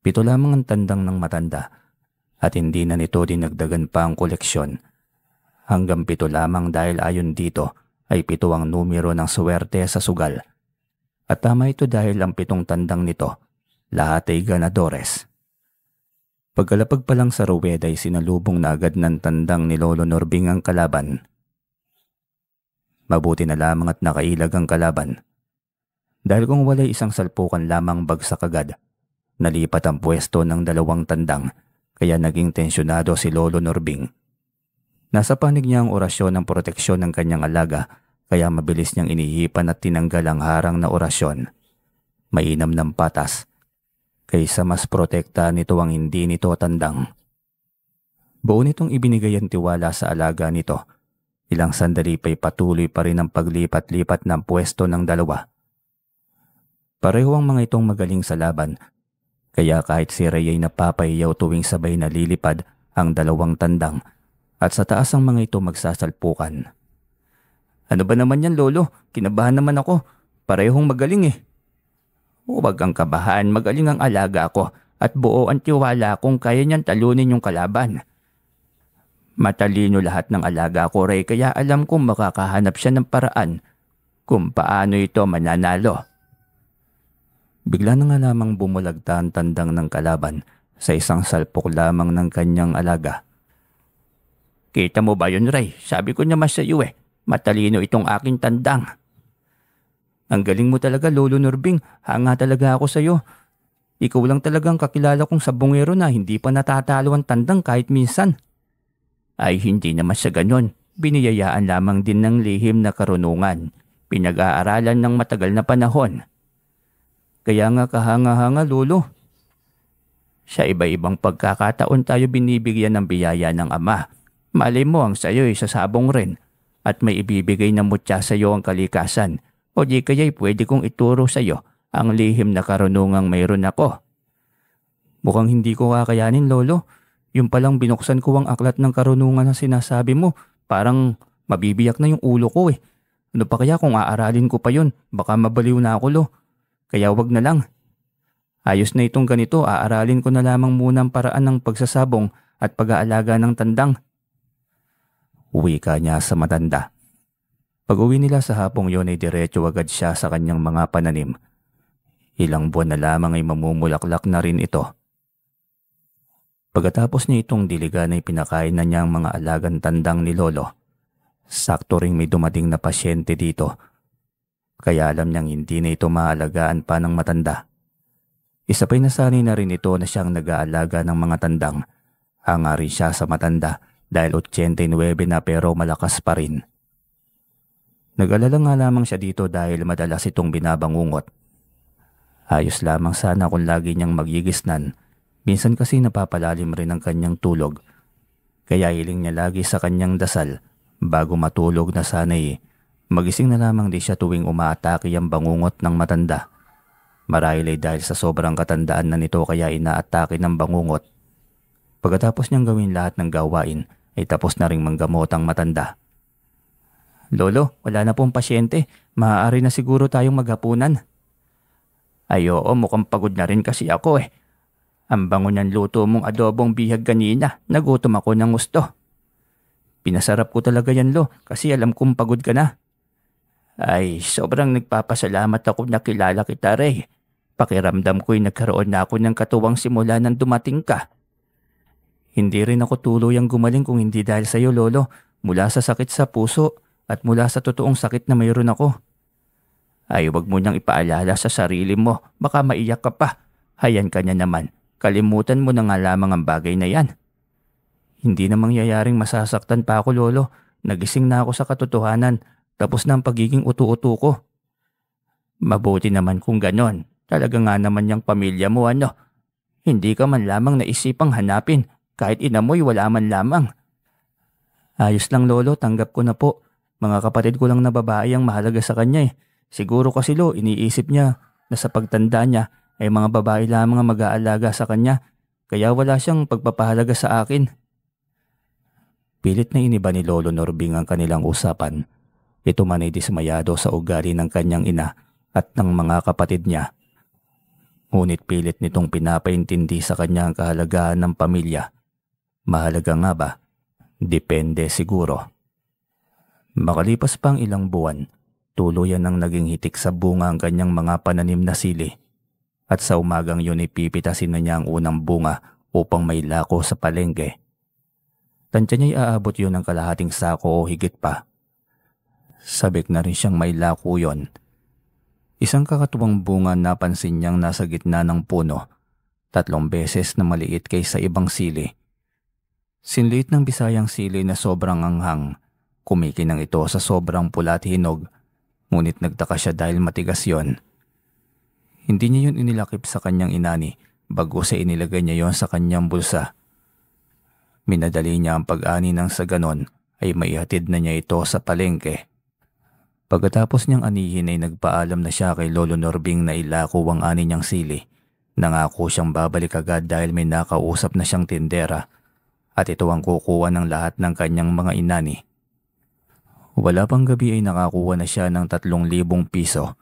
7 lamang ang tandang ng matanda at hindi na nito dinagdagan pa ang koleksyon. Hanggang 7 lamang dahil ayon dito ay 7 ang numero ng swerte sa sugal. At tama ito dahil ang 7 tandang nito, lahat ay ganadores. Pagkalapag pa lang sa ruweda ay sinalubong na agad ng tandang ni Lolo Norbing ang kalaban. Mabuti na lamang at nakailag ang kalaban. Dahil kung wala'y isang salpukan lamang bagsak agad, nalipat ang pwesto ng dalawang tandang kaya naging tensyonado si Lolo Norbing. Nasa panig niya ang orasyon ng proteksyon ng kanyang alaga kaya mabilis niyang inihipan at tinanggal ang harang na orasyon. Mainam ng patas, kaysa mas protekta nito ang hindi nito tandang. Buo nitong ibinigay ang tiwala sa alaga nito. Ilang sandali pa'y patuloy pa rin ang paglipat-lipat ng pwesto ng dalawa. Pareho ang mga itong magaling sa laban, kaya kahit si Ray ay napapahiyaw tuwing sabay nalilipad ang dalawang tandang at sa taas ang mga ito magsasalpukan. Ano ba naman yan, Lolo? Kinabahan naman ako. Parehong magaling eh. Huwag kang kabahan, magaling ang alaga ko at buo ang tiwala kung kaya niyang talunin yung kalaban. Matalino lahat ng alaga ko, Ray, kaya alam kong makakahanap siya ng paraan kung paano ito mananalo. Bigla na nga lamang bumulagta ang tandang ng kalaban sa isang salpok lamang ng kanyang alaga. Kita mo ba yun, Ray? Sabi ko naman sa iyo eh, matalino itong aking tandang. Ang galing mo talaga, Lolo Norbing. Hanga talaga ako sa iyo. Ikaw lang talagang kakilala kong sabongero na hindi pa natatalo ang tandang kahit minsan. Ay hindi naman sa ganon. Biniyayaan lamang din ng lihim na karunungan. Pinag-aaralan ng matagal na panahon. Kaya nga kahanga-hanga, Lolo. Sa iba-ibang pagkakataon tayo binibigyan ng biyaya ng ama. Malay mo ang sayo ay sasabong rin at may ibibigay na mutya sa iyo ang kalikasan. O di kaya'y pwede kong ituro sa iyo ang lihim na karunungang mayroon ako. Mukhang hindi ko kakayanin, Lolo. Yung palang binuksan ko ang aklat ng karunungan na sinasabi mo, parang mabibiyak na yung ulo ko eh. Ano pa kaya kung aaralin ko pa yun? Baka mabaliw na ako, Lo. Kaya wag na lang. Ayos na itong ganito, aaralin ko na lamang muna ang paraan ng pagsasabong at pag-aalaga ng tandang. Uwi ka niya sa matanda. Pag-uwi nila sa hapong yon ay diretso agad siya sa kanyang mga pananim. Ilang buwan na lamang ay mamumulaklak na rin ito. Pagkatapos niya itong diligan ay pinakain na niya ang mga alagang tandang ni Lolo. Sakto ring may dumating na pasyente dito. Kaya alam niyang hindi na ito maalagaan pa ng matanda. Isa pa'y nasanay na rin ito na siyang nag-aalaga ng mga tandang. Hanga rin siya sa matanda dahil 89 na pero malakas pa rin. Nag-alala nga lamang siya dito dahil madalas itong binabangungot. Ayos lamang sana kung lagi niyang magigisnan. Minsan kasi napapalalim rin ang kanyang tulog. Kaya hiling niya lagi sa kanyang dasal bago matulog na sana'y magising na lamang di siya tuwing umaatake ang bangungot ng matanda. Marahil ay dahil sa sobrang katandaan na nito kaya inaatake ng bangungot. Pagkatapos niyang gawin lahat ng gawain ay tapos na ring manggamot ang matanda. Lolo, wala na pong pasyente. Maaari na siguro tayong maghapunan. Ay oo, mukhang pagod na rin kasi ako eh. Ang bango ng luto mong adobong bihag kanina. Nagutom ako ng gusto. Pinasarap ko talaga yan, Lo, kasi alam kong pagod ka na. Ay, sobrang nagpapasalamat ako na kilala kita, Ray. Pakiramdam ko'y nagkaroon na ako ng katuwang simula nang dumating ka. Hindi rin ako tuluyang gumaling kung hindi dahil sa iyo, Lolo. Mula sa sakit sa puso at mula sa totoong sakit na mayroon ako. Ay, wag mo niyang ipaalala sa sarili mo. Baka maiyak ka pa. Hayan ka niya naman. Kalimutan mo na nga lamang ang bagay na yan. Hindi na mangyayaring masasaktan pa ako, Lolo. Nagising na ako sa katotohanan. Tapos na ang pagiging utu-utu ko. Mabuti naman kung ganon. Talaga nga naman yung pamilya mo, ano. Hindi ka man lamang naisipang hanapin. Kahit inamoy, wala man lamang. Ayos lang, Lolo. Tanggap ko na po. Mga kapatid ko lang na babae ang mahalaga sa kanya eh. Siguro kasi, Lo, iniisip niya na sa pagtanda niya ay mga babae lamang ang mag-aalaga sa kanya. Kaya wala siyang pagpapahalaga sa akin. Pilit na iniba ni Lolo Norbing ang kanilang usapan. Ito man ay dismayado sa ugali ng kanyang ina at ng mga kapatid niya. Ngunit pilit nitong pinapaintindi sa kanya ang kahalagahan ng pamilya. Mahalaga nga ba? Depende siguro. Makalipas pang ilang buwan, tuluyan ang naging hitik sa bunga ang kanyang mga pananim na sili. At sa umagang yun ay pipitasin na niya ang unang bunga upang may lako sa palengke. Tansya niya'y aabot yun ng kalahating sako o higit pa. Sabik na rin siyang may lako yon. Isang kakatuwang bunga napansin niyang nasa gitna ng puno, 3 beses na maliit kaysa ibang sili. Sinliit ng Bisayang sili na sobrang anghang, kumikinang ito sa sobrang pula at hinog, ngunit nagtaka siya dahil matigas yon. Hindi niya yun inilakip sa kanyang inani, bago sa inilagay niya yon sa kanyang bulsa. Minadali niya ang pag-ani nang sa ganon ay maihatid na niya ito sa palengke. Pagkatapos niyang anihin ay nagpaalam na siya kay Lolo Norbing na ilako ang ani niyang sili. Nangako siyang babalik agad dahil may nakausap na siyang tindera at ito ang kukuha ng lahat ng kanyang mga inani. Wala pang gabi ay nakakuha na siya ng 3,000 piso.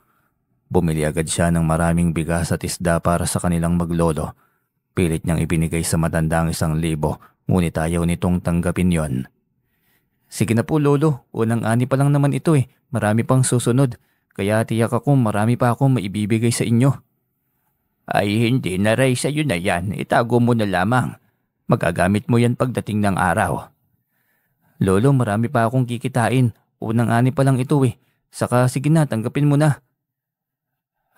Bumili agad siya ng maraming bigas at isda para sa kanilang maglolo. Pilit niyang ibinigay sa matandang 1,000, ngunit ayaw nitong tanggapin yon. Sige na po lolo, unang ani pa lang naman ito eh. Marami pang susunod, kaya tiyak ako marami pa akong maibibigay sa inyo. Ay hindi na Ray, sa'yo na yan, itago mo na lamang. Magagamit mo yan pagdating ng araw. Lolo, marami pa akong kikitain, unang ani pa lang ito eh. Saka sige na, tanggapin mo na.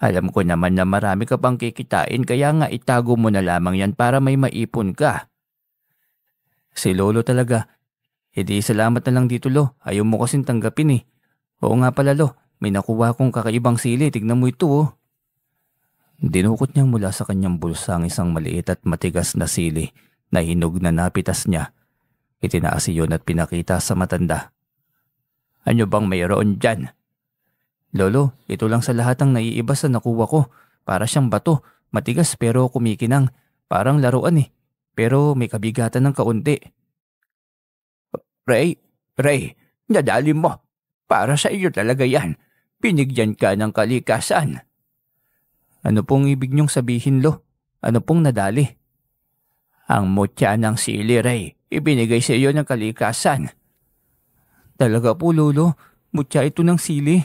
Alam ko naman na marami ka pang kikitain, kaya nga itago mo na lamang yan para may maipon ka. Si lolo talaga. Hindi salamat na lang dito lo, ayaw mo kasing tanggapin eh. Oo nga pala lo, may nakuha akong kakaibang sili, tignan mo ito oh. Dinukot niya mula sa kanyang bulsa ang isang maliit at matigas na sili na hinog na napitas niya. Itinaas iyon at pinakita sa matanda. Ano bang mayroon dyan? Lolo, ito lang sa lahat ang naiiba sa nakuha ko. Para siyang bato, matigas pero kumikinang. Parang laruan eh, pero may kabigatan ng kaunti. Ray, nadali mo. Para sa iyo talaga yan. Binigyan ka ng kalikasan. Ano pong ibig niyong sabihin lo? Ano pong nadali? Ang mutya ng sili, Ray. Ibinigay sa iyo ng kalikasan. Talaga po lolo, mutya ito ng sili.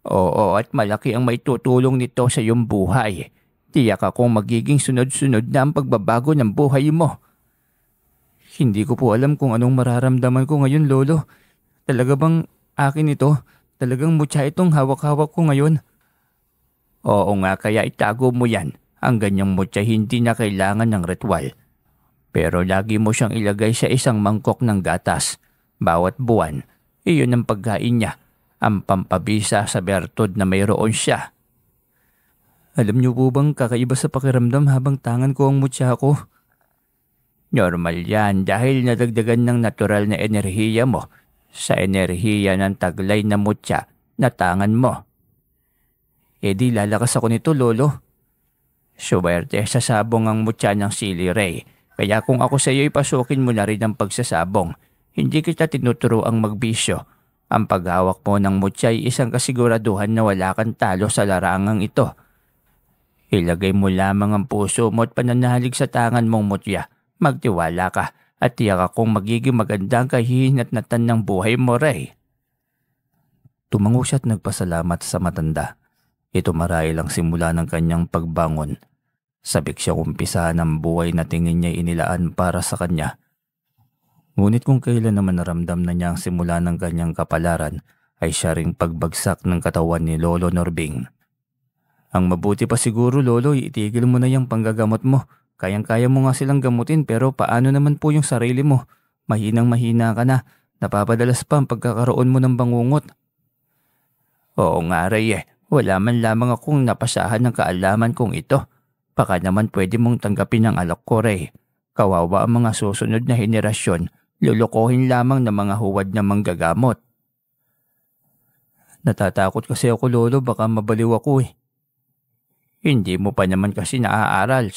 Oo, at malaki ang may tutulong nito sa iyong buhay. Tiyak akong magiging sunod-sunod na ang pagbabago ng buhay mo. Hindi ko po alam kung anong mararamdaman ko ngayon, lolo. Talaga bang akin ito? Talagang mutya itong hawak-hawak ko ngayon? Oo nga, kaya itago mo yan. Ang ganyang mutya hindi na kailangan ng ritual. Pero lagi mo siyang ilagay sa isang mangkok ng gatas. Bawat buwan, iyon ang pagkain niya. Ang pampabisa sa bertod na mayroon siya. Alam niyo po bang kakaiba sa pakiramdam habang tangan ko ang mutya ko? Normal yan dahil nadagdagan ng natural na enerhiya mo sa enerhiya ng taglay na mutya na tangan mo. E di lalakas ako nito, lolo. Suwerte sa sabong ang mutya ng sili, Ray. Kaya kung ako sa iyo ipasukin mo na rin ang pagsasabong. Hindi kita tinuturoang magbisyo. Ang paghawak mo ng mutya ay isang kasiguraduhan na wala kang talo sa larangang ito. Ilagay mo lamang ang puso mo at pananalig sa tangan mong mutya. Magtiwala ka at tiyak akong magiging magandang kahihinatnatan ng buhay mo, Ray. Tumango siya at nagpasalamat sa matanda. Ito marahil ang simula ng kanyang pagbangon. Sabik siya umpisahan ng buhay na tingin niya inilaan para sa kanya. Ngunit kung kailan naman naramdam na niya ang simula ng kanyang kapalaran ay siya ring pagbagsak ng katawan ni Lolo Norbing. Ang mabuti pa siguro, lolo, itigil mo na yung panggagamot mo. Kayang-kaya mo nga silang gamutin pero paano naman po yung sarili mo? Mahinang-mahina ka na. Napapadalas pa ang pagkakaroon mo ng bangungot. Oo nga, Ray eh. Wala man lamang akong napasahan ng kaalaman kong ito. Baka naman pwede mong tanggapin ang alok ko, Ray. Kawawa ang mga susunod na henerasyon. Lulukohin lamang ng mga huwad na manggagamot. Natatakot kasi ako, lolo. Baka mabaliw ako eh. Hindi mo pa naman kasi naaaral.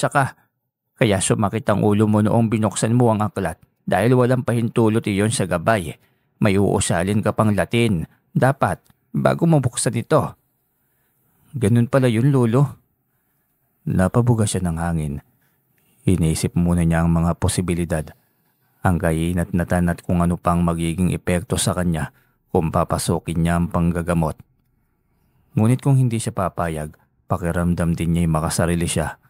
Kaya sumakit ang ulo mo noong binuksan mo ang aklat dahil walang pahintulot iyon sa gabay. May uusalin ka pang Latin. Dapat, bago mo buksan ito. Ganun pala yun, lolo. Napabuga siya ng hangin. Iniisip muna niya ang mga posibilidad. Ang kainat-natan at kung ano pang magiging epekto sa kanya kung papasukin niya ang panggagamot. Ngunit kung hindi siya papayag, pakiramdam din niya'y makasarili siya.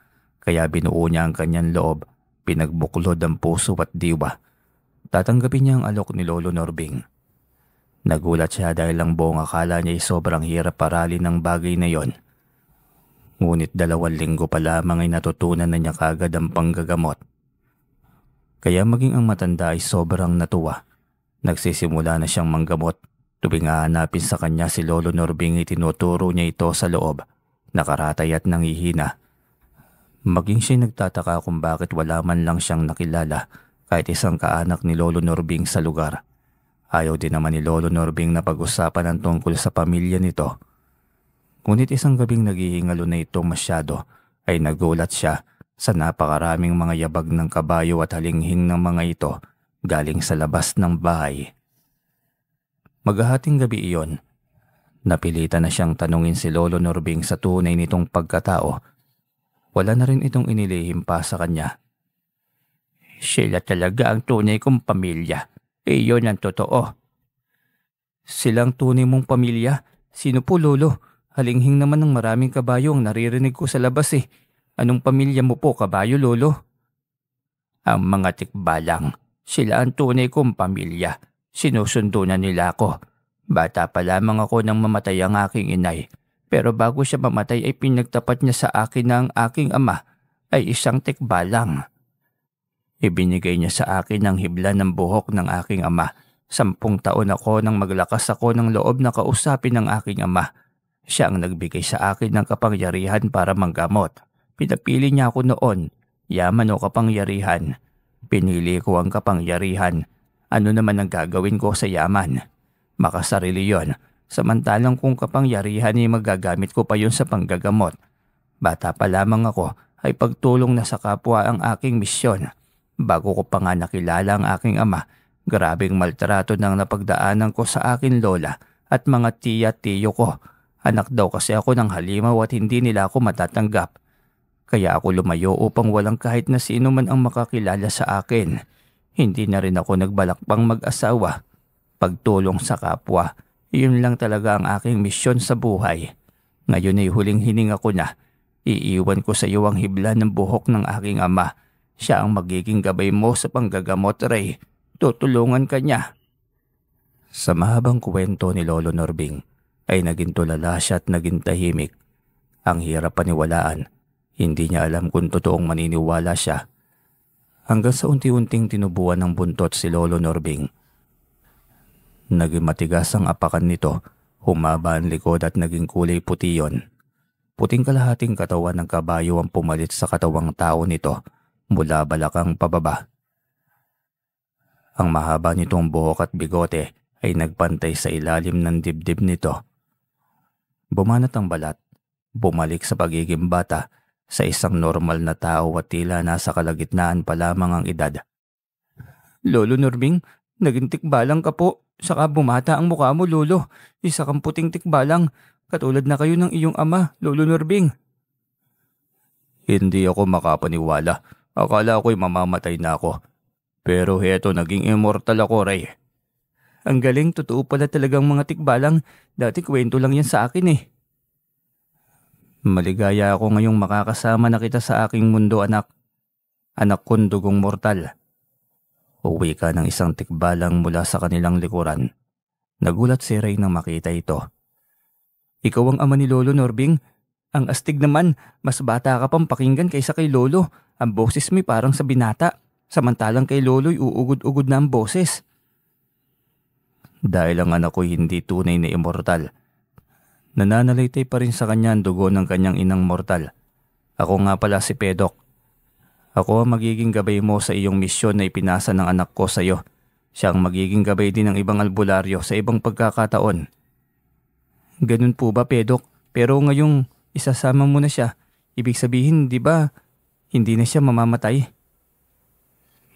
Kaya binuo niya ang kanyang loob pinagbuklod ang puso at diwa. Tatanggapin niya ang alok ni Lolo Norbing. Nagulat siya dahil ang buong akala niya ay sobrang hirap aralin ng bagay na yon. Ngunit 2 linggo pa lamang ay natutunan na niya kagad ang panggagamot. Kaya maging ang matanda ay sobrang natuwa. Nagsisimula na siyang manggamot. Tuwing hahanapin sa kanya si Lolo Norbing ay tinuturo niya ito sa loob, nakaratay at nangihina. Maging siya nagtataka kung bakit wala man lang siyang nakilala kahit isang kaanak ni Lolo Norbing sa lugar. Ayaw din naman ni Lolo Norbing na pag-usapan ang tungkol sa pamilya nito. Ngunit isang gabing naghihingalo na ito masyado ay nagulat siya sa napakaraming mga yabag ng kabayo at halinghing ng mga ito galing sa labas ng bahay. Maghahating gabi iyon, napilitan na siyang tanungin si Lolo Norbing sa tunay nitong pagkatao. Wala na rin itong inilihim pa sa kanya. Sila talaga ang tunay kong pamilya. Iyon ang totoo. Silang tunay mong pamilya? Sino po, Lolo? Halinghing naman ng maraming kabayo ang naririnig ko sa labas eh. Anong pamilya mo po, kabayo, Lolo? Ang mga tikbalang. Sila ang tunay kong pamilya. Sinusundo na nila ako. Bata pa lamang ako nang mamatay ang aking inay. Pero bago siya mamatay ay pinagtapat niya sa akin na ang aking ama ay isang tikbalang. Ibinigay niya sa akin ang hibla ng buhok ng aking ama. 10 taon ako nang maglakas ako ng loob na kausapin ng aking ama. Siya ang nagbigay sa akin ng kapangyarihan para manggamot. Pinapili niya ako noon, yaman o kapangyarihan. Pinili ko ang kapangyarihan. Ano naman ang gagawin ko sa yaman? Makasarili yon. Samantalang kung kapangyarihan ay magagamit ko pa yun sa panggagamot. Bata pa lamang ako ay pagtulong na sa kapwa ang aking misyon. Bago ko pa nga nakilala ang aking ama, grabing maltrato nang napagdaanan ko sa akin lola at mga tiya-tiyo ko. Anak daw kasi ako ng halimaw at hindi nila ako matatanggap. Kaya ako lumayo upang walang kahit na sino man ang makakilala sa akin. Hindi na rin ako nagbalak pang mag-asawa. Pagtulong sa kapwa, iyon lang talaga ang aking misyon sa buhay. Ngayon ay huling hininga ko na. Iiwan ko sa iyo ang hibla ng buhok ng aking ama. Siya ang magiging gabay mo sa panggagamot, Ray. Tutulungan ka niya. Sa mahabang kwento ni Lolo Norbing ay naging tulala siya at naging tahimik. Ang hirap paniwalaan. Hindi niya alam kung totoong maniniwala siya. Hanggang sa unti-unting tinubuan ng buntot si Lolo Norbing. Naging matigas ang apakan nito. Humaba ang likod at naging kulay puti yon. Puting kalahating katawan ng kabayo ang pumalit sa katawang tao nito mula balakang pababa. Ang mahaba nitong buhok at bigote ay nagpantay sa ilalim ng dibdib nito. Bumanat ang balat, bumalik sa pagiging bata sa isang normal na tao at tila nasa kalagitnaan pa lamang ang edad. Lolo Norbing, naging tikbalang ka po. Saka bumata ang mukha mo, Lolo. Isa kang puting tikbalang. Katulad na kayo ng iyong ama, Lolo Norbing. Hindi ako makapaniwala. Akala ko'y mamamatay na ako. Pero heto, naging immortal ako, Ray. Ang galing, totoo pala talagang mga tikbalang. Dati kwento lang yan sa akin eh. Maligaya ako ngayong makakasama na kita sa aking mundo, anak. Anak kong dugong mortal. Uwi ka ng isang tikbalang mula sa kanilang likuran. Nagulat si Ray nang makita ito. Ikaw ang ama ni Lolo Norbing? Ang astig naman, mas bata ka pang pakinggan kaysa kay Lolo. Ang boses mo'y parang sa binata. Samantalang kay Lolo'y uugod-ugod na ang boses. Dahil ang anak ko'y hindi tunay na immortal. Nananalaytay pa rin sa kanya ang dugo ng kanyang inang mortal. Ako nga pala si Pedok. Ako ang magiging gabay mo sa iyong misyon na ipinasa ng anak ko sa iyo. Siya ang magiging gabay din ng ibang albularyo sa ibang pagkakataon. Ganun po ba, Pedok? Pero ngayong isasama mo na siya, ibig sabihin, di ba, hindi na siya mamamatay?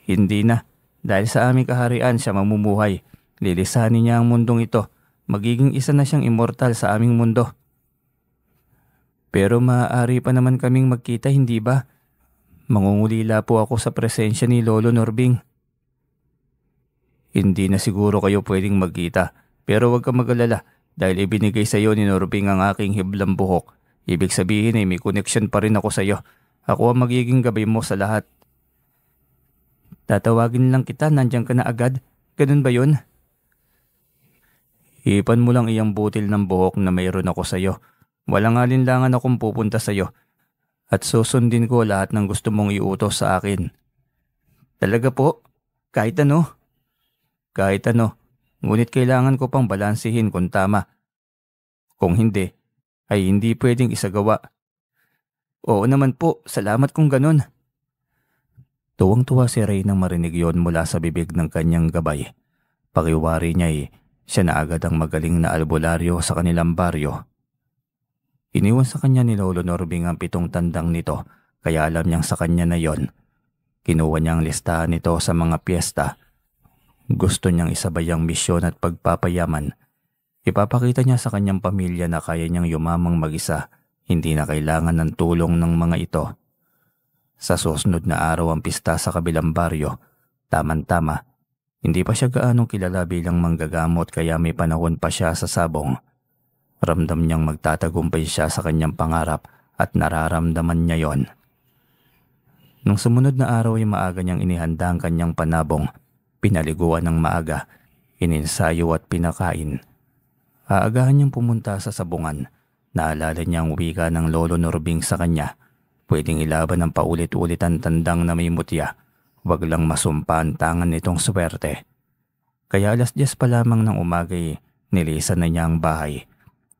Hindi na. Dahil sa aming kaharian siya mamumuhay. Lilisanin niya ang mundong ito. Magiging isa na siyang immortal sa aming mundo. Pero maaari pa naman kaming magkita, hindi ba? Mangungulila po ako sa presensya ni Lolo Norbing. Hindi na siguro kayo pwedeng magkita. Pero huwag kang mag-alala dahil ibinigay sa iyo ni Norbing ang aking hiblang buhok. Ibig sabihin ay may connection pa rin ako sa iyo. Ako ang magiging gabay mo sa lahat. Tatawagin lang kita, nandiyan ka na agad. Ganun ba yun? Ipan mo lang iyang butil ng buhok na mayroon ako sa'yo. Walang alinlangan akong pupunta sa'yo. At susundin ko lahat ng gusto mong iutos sa akin. Talaga po? Kahit ano? Kahit ano. Ngunit kailangan ko pang balansihin kung tama. Kung hindi, ay hindi pwedeng isagawa. Oo naman po, salamat kung ganun. Tuwang-tuwa si Ray nang marinig yon mula sa bibig ng kanyang gabay. Pakiwari niya siya na agad ang magaling na albularyo sa kanilang baryo. Iniwan sa kanya ni Lolo Norbing ang 7 tandang nito, kaya alam niyang sa kanya na yon. Kinuha niya ang listahan nito sa mga piyesta. Gusto niyang isabay ang misyon at pagpapayaman. Ipapakita niya sa kanyang pamilya na kaya niyang yumamang mag-isa, hindi na kailangan ng tulong ng mga ito. Sa susunod na araw ang pista sa kabilang baryo, taman-tama. Hindi pa siya gaanong kilala bilang manggagamot kaya may panahon pa siya sa sabong. Ramdam niyang magtatagumpay siya sa kanyang pangarap at nararamdaman niya yon. Nung sumunod na araw ay maaga niyang inihanda ang kanyang panabong. Pinaliguan ng maaga, ininsayo at pinakain. Aagahan niyang pumunta sa sabungan. Naalala niya ang wika ng Lolo Norbing sa kanya. Pwedeng ilaban ng paulit-ulit ang tandang na may mutya. Wag lang masumpa ang tangan nitong swerte. Kaya 10:00 pa lamang ng umaga nilisan na niya ang bahay.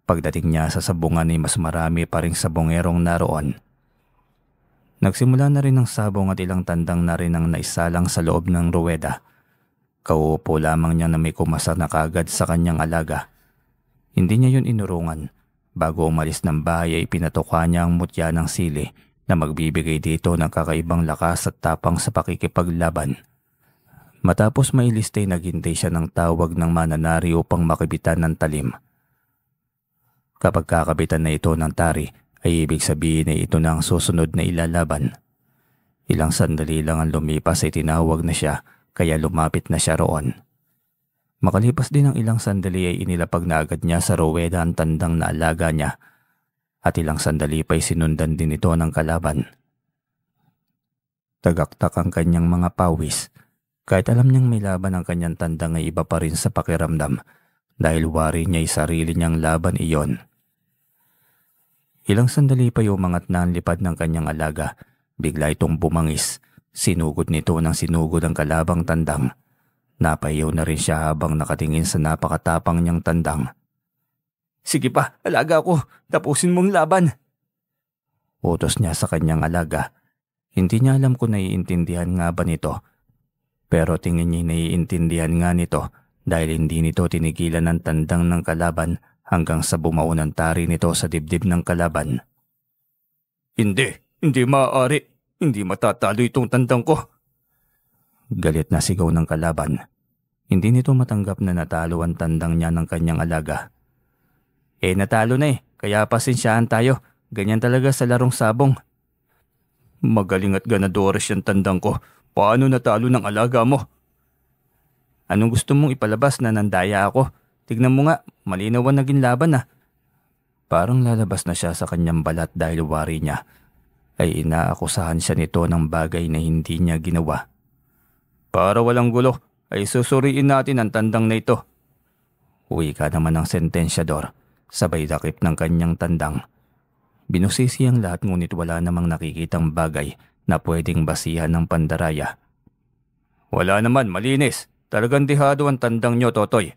Pagdating niya sa sabungan ay mas marami pa ring sabongerong naroon. Nagsimula na rin ang sabong at ilang tandang na rin ang naisalang sa loob ng ruweda. Kauupo lamang niya na may kumasa na kagad sa kanyang alaga. Hindi niya yun inurungan. Bago umalis ng bahay ay pinatuka niya ang mutya ng sili na magbibigay dito ng kakaibang lakas at tapang sa pakikipaglaban. Matapos mailista ay naghintay siya ng tawag ng mananari upang makibitan ng talim. Kapag kakabitan na ito ng tari, ay ibig sabihin na ito na ang susunod na ilalaban. Ilang sandali lang ang lumipas ay tinawag na siya, kaya lumapit na siya roon. Makalipas din ang ilang sandali ay inilapag na agad niya sa ruweda ang tandang na alaga niya. At ilang sandali pa ay sinundan din ito ng kalaban. Tagaktak ang kanyang mga pawis. Kahit alam niyang may laban ang kanyang tandang ay iba pa rin sa pakiramdam dahil wari niya ay sarili niyang laban iyon. Ilang sandali pa umangat na ang lipad ng kanyang alaga. Bigla itong bumangis. Sinugod nito ng sinugod ang kalabang tandang. Napayaw na rin siya habang nakatingin sa napakatapang niyang tandang. Sige pa, alaga ko. Tapusin mong laban. Utos niya sa kanyang alaga. Hindi niya alam kung naiintindihan nga ba nito. Pero tingin niya naiintindihan nga nito dahil hindi nito tinigilan ang tandang ng kalaban hanggang sa bumao ng tari nito sa dibdib ng kalaban. Hindi maaari. Hindi matatalo itong tandang ko. Galit na sigaw ng kalaban. Hindi nito matanggap na natalo ang tandang niya ng kanyang alaga. Natalo na kaya pasensyahan tayo. Ganyan talaga sa larong sabong. Magaling at ganadores yung tandang ko. Paano natalo ng alaga mo? Anong gusto mong ipalabas na nandaya ako? Tignan mo nga, malinaw ang naging laban . Parang lalabas na siya sa kanyang balat dahil wari niya ay inaakusahan siya nito ng bagay na hindi niya ginawa. Para walang gulo ay susuriin natin ang tandang na ito. Uwi ka naman ng sentensyador. Sabay dakip ng kanyang tandang. Binusisi ang lahat ngunit wala namang nakikitang bagay na pwedeng basihan ng pandaraya. Wala naman, malinis. Talagang dihado ang tandang nyo, Totoy.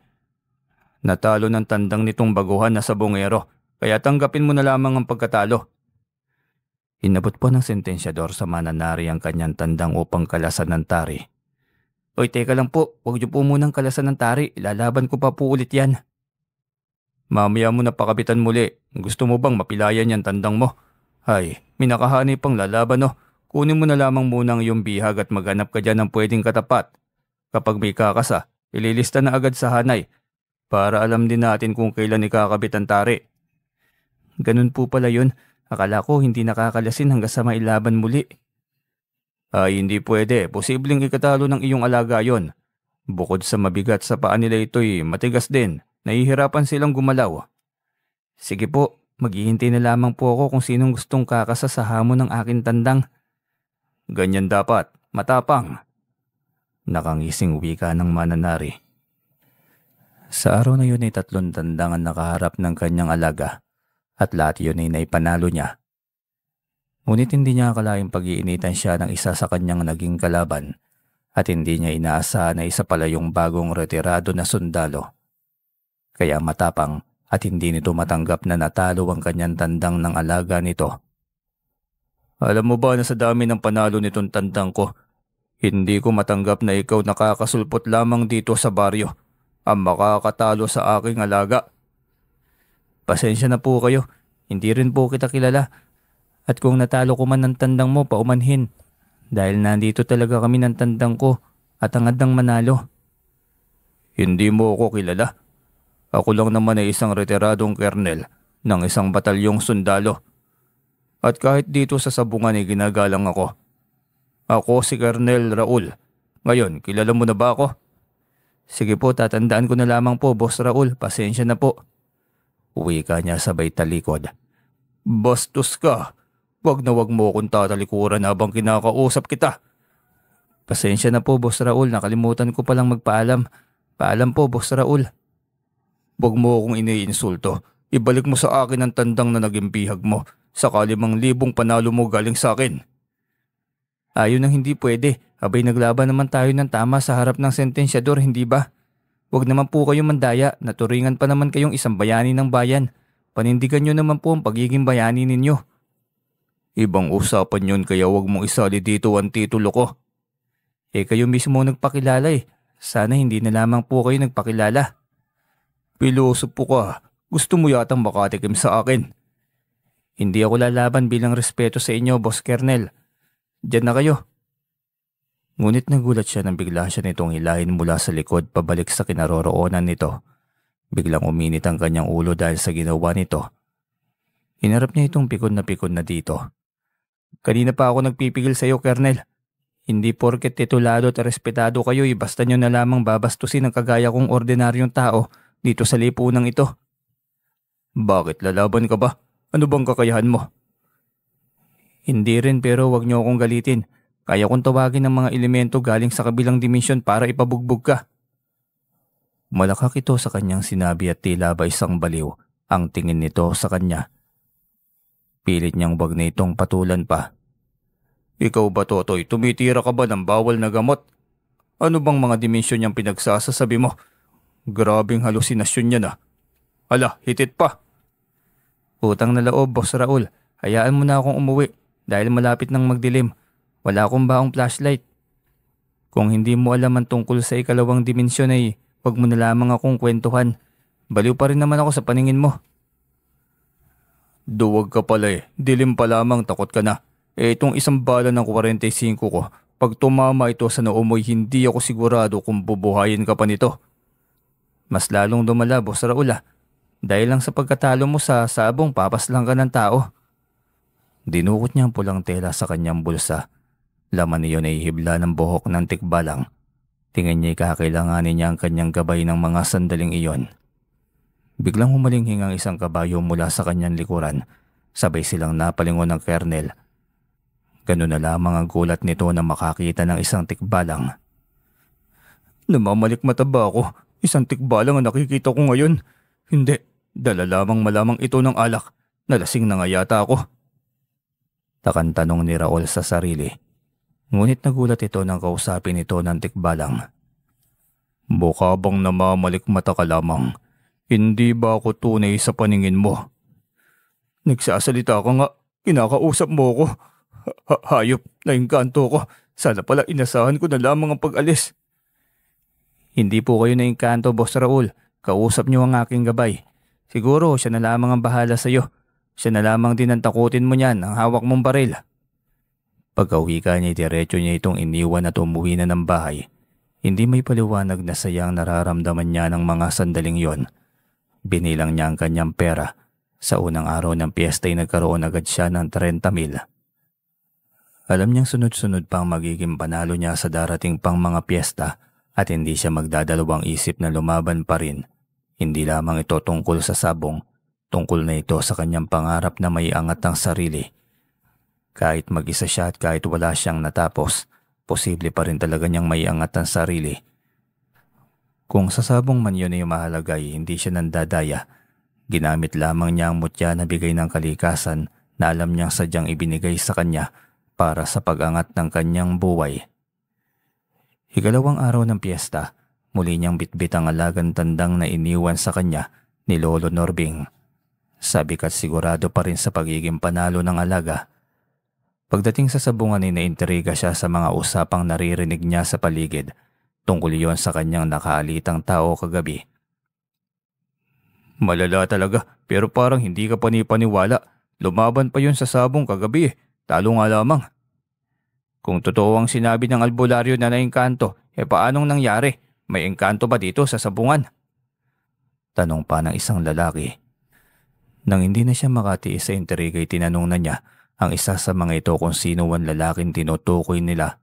Natalo ng tandang nitong baguhan na sabongero, kaya tanggapin mo na lamang ang pagkatalo. Inabot po ng sentensyador sa mananari ang kanyang tandang upang kalasan ng tari. Oy, teka lang po, huwag niyo po munang kalasan ng tari, ilalaban ko pa po ulit yan. Mamaya mo na pakabitan muli. Gusto mo bang mapilayan yan tandang mo? Ay, may nakahanay pang lalaban . Kunin mo na lamang muna ang iyong bihag at maghanap ka dyan ng pwedeng katapat. Kapag may kakasa, ililista na agad sa hanay para alam din natin kung kailan ikakabit ang tari. Ganun po pala yun. Akala ko hindi nakakalasin hanggang sa mailaban muli. Ay, hindi pwede. Posibleng ikatalo ng iyong alaga yon. Bukod sa mabigat sa paa nila ito'y matigas din. Nahihirapan silang gumalaw. Sige po, maghihintay na lamang po ako kung sinong gustong kakasa sa hamon ng aking tandang. Ganyan dapat, matapang. Nakangising wika ng mananari. Sa araw na yun ay 3 tandang ang nakaharap ng kanyang alaga at lahat yun ay naipanalo niya. Ngunit hindi niya akalaing pag-iinitan siya ng isa sa kanyang naging kalaban at hindi niya inaasahan na isa pala yung bagong retirado na sundalo. Kaya matapang at hindi nito matanggap na natalo ang kanyang tandang ng alaga nito. Alam mo ba na sa dami ng panalo nitong tandang ko, hindi ko matanggap na ikaw nakakasulpot lamang dito sa baryo ang makakatalo sa aking alaga. Pasensya na po kayo, hindi rin po kita kilala. At kung natalo ko man ng tandang mo, paumanhin. Dahil nandito talaga kami ng tandang ko at hangad ng manalo. Hindi mo ako kilala. Ako lang naman ay isang retiradong kernel ng isang batalyong sundalo. At kahit dito sa sabungan ay ginagalang ako. Ako si Colonel Raul. Ngayon, kilala mo na ba ako? Sige po, tatandaan ko na lamang po, Boss Raul. Pasensya na po. Uwi ka niya sabay talikod. Bastos ka. Wag na wag mo akong tatalikuran habang kinakausap kita. Pasensya na po, Boss Raul. Nakalimutan ko palang magpaalam. Paalam po, Boss Raul. Wag mo akong iniinsulto. Ibalik mo sa akin ang tandang na naging bihag mo. Saka 5,000 panalo mo galing sa akin. Ayon nang hindi pwede. Abay naglaban naman tayo ng tama sa harap ng sentensyador, hindi ba? Wag naman po kayong mandaya. Naturingan pa naman kayong isang bayani ng bayan. Panindigan nyo naman po ang pagiging bayani ninyo. Ibang usapan yun kaya wag mong isali dito ang titulo ko. Kayo mismo nagpakilala eh. Sana hindi na lamang po kayo nagpakilala. Piloso po ka. Gusto mo yatang makatikim sa akin. Hindi ako lalaban bilang respeto sa inyo, Boss Kernel. Diyan na kayo. Ngunit nagulat siya nang bigla siya nitong hilahin mula sa likod pabalik sa kinaroroonan nito. Biglang uminit ang kanyang ulo dahil sa ginawa nito. Hinarap niya itong pikon na dito. Kanina pa ako nagpipigil sa iyo, Kernel. Hindi porket titulado at respetado kayo, basta nyo na lamang babastusin ang kagaya kong ordinaryong tao dito sa lipunang ito. Bakit lalaban ka ba? Ano bang kakayahan mo? Hindi rin pero wag niyo akong galitin. Kaya kong tawagin ng mga elemento galing sa kabilang dimensyon para ipabugbog ka. Malakak ito sa kanyang sinabi at tila ba isang baliw ang tingin nito sa kanya. Pilit niyang wag na itong patulan pa. Ikaw ba, Totoy? Tumitira ka ba ng bawal na gamot? Ano bang mga dimensyon niyang pinagsasasabi mo? Grabing halusinasyon niya na. Ala, hitit pa. Utang na loob, Boss Raul. Hayaan mo na akong umuwi dahil malapit nang magdilim. Wala akong baong flashlight. Kung hindi mo alam ang tungkol sa ikalawang dimensyon ay wag mo na lamang akong kwentuhan. Baliw pa rin naman ako sa paningin mo. Duwag ka pala eh. Dilim pa lamang, takot ka na. Itong isang bala ng 45 ko, pag tumama ito sa noo mo'y hindi ako sigurado kung bubuhayin ka pa nito. Mas lalong dumala, Boss Raul ah. Dahil lang sa pagkatalo mo sa sabong, papaslang ka ng tao. Dinukot niya ang pulang tela sa kanyang bulsa. Laman niyon ay hibla ng buhok ng tikbalang. Tingin niya'y kakailanganin niya ang kanyang gabay ng mga sandaling iyon. Biglang humalinghing ang isang kabayo mula sa kanyang likuran. Sabay silang napalingon ng Kernel. Ganun na lamang ang gulat nito na makakita ng isang tikbalang. Namamalikmata ba ako? Isang tikbalang ang nakikita ko ngayon? Hindi, dala lamang malamang ito ng alak. Nalasing na nga yata ako. Takan tanong ni Raul sa sarili. Ngunit nagulat ito nang kausapin ito ng tikbalang. Mukha bang namamalikmata ka lamang? Hindi ba ako tunay sa paningin mo? Nagsasalita ka nga, kinakausap mo ko. Hayop, naingkanto ko. Sana pala inasahan ko na lamang ang pag-alis. Hindi po kayo naingkanto, Boss Raul. Kausap niyo ang aking gabay. Siguro siya na lamang ang bahala sa iyo. Siya na lamang din ang takutin mo niyan, ang hawak mong baril. Pagkauwi ka niya, diretso niya itong iniwan at umuwi na ng bahay. Hindi may paliwanag na sayang nararamdaman niya ng mga sandaling yon. Binilang niya ang kanyang pera. Sa unang araw ng piyesta ay nagkaroon agad siya ng 30,000. Alam niyang sunod-sunod pang magiging panalo niya sa darating pang mga piyesta at hindi siya magdadalawang isip na lumaban pa rin. Hindi lamang ito tungkol sa sabong, tungkol na ito sa kanyang pangarap na may angat ang sarili. Kahit mag-isa siya at kahit wala siyang natapos, posible pa rin talaga niyang maiangat ang sarili. Kung sa sabong man yun ay mahalaga ay hindi siya nandadaya. Ginamit lamang niya ang mutya na bigay ng kalikasan na alam niyang sadyang ibinigay sa kanya para sa pag-angat ng kanyang buhay. Ikalawang araw ng piyesta, muli niyang bitbit ang alagang tandang na iniwan sa kanya ni Lolo Norbing. Sabik at sigurado pa rin sa pagiging panalo ng alaga. Pagdating sa sabungan ay naintriga siya sa mga usapang naririnig niya sa paligid tungkol yon sa kanyang nakaalitang tao kagabi. Malala talaga, pero parang hindi ka panipaniwala. Lumaban pa yun sa sabong kagabi. Talo nga lamang. Kung totoo ang sinabi ng albularyo na naengkanto, paanong nangyari? May engkanto ba dito sa sabungan? Tanong pa ng isang lalaki. Nang hindi na siya makatiis sa intriga ay tinanong na niya ang isa sa mga ito kung sino ang lalaking tinutukoy nila.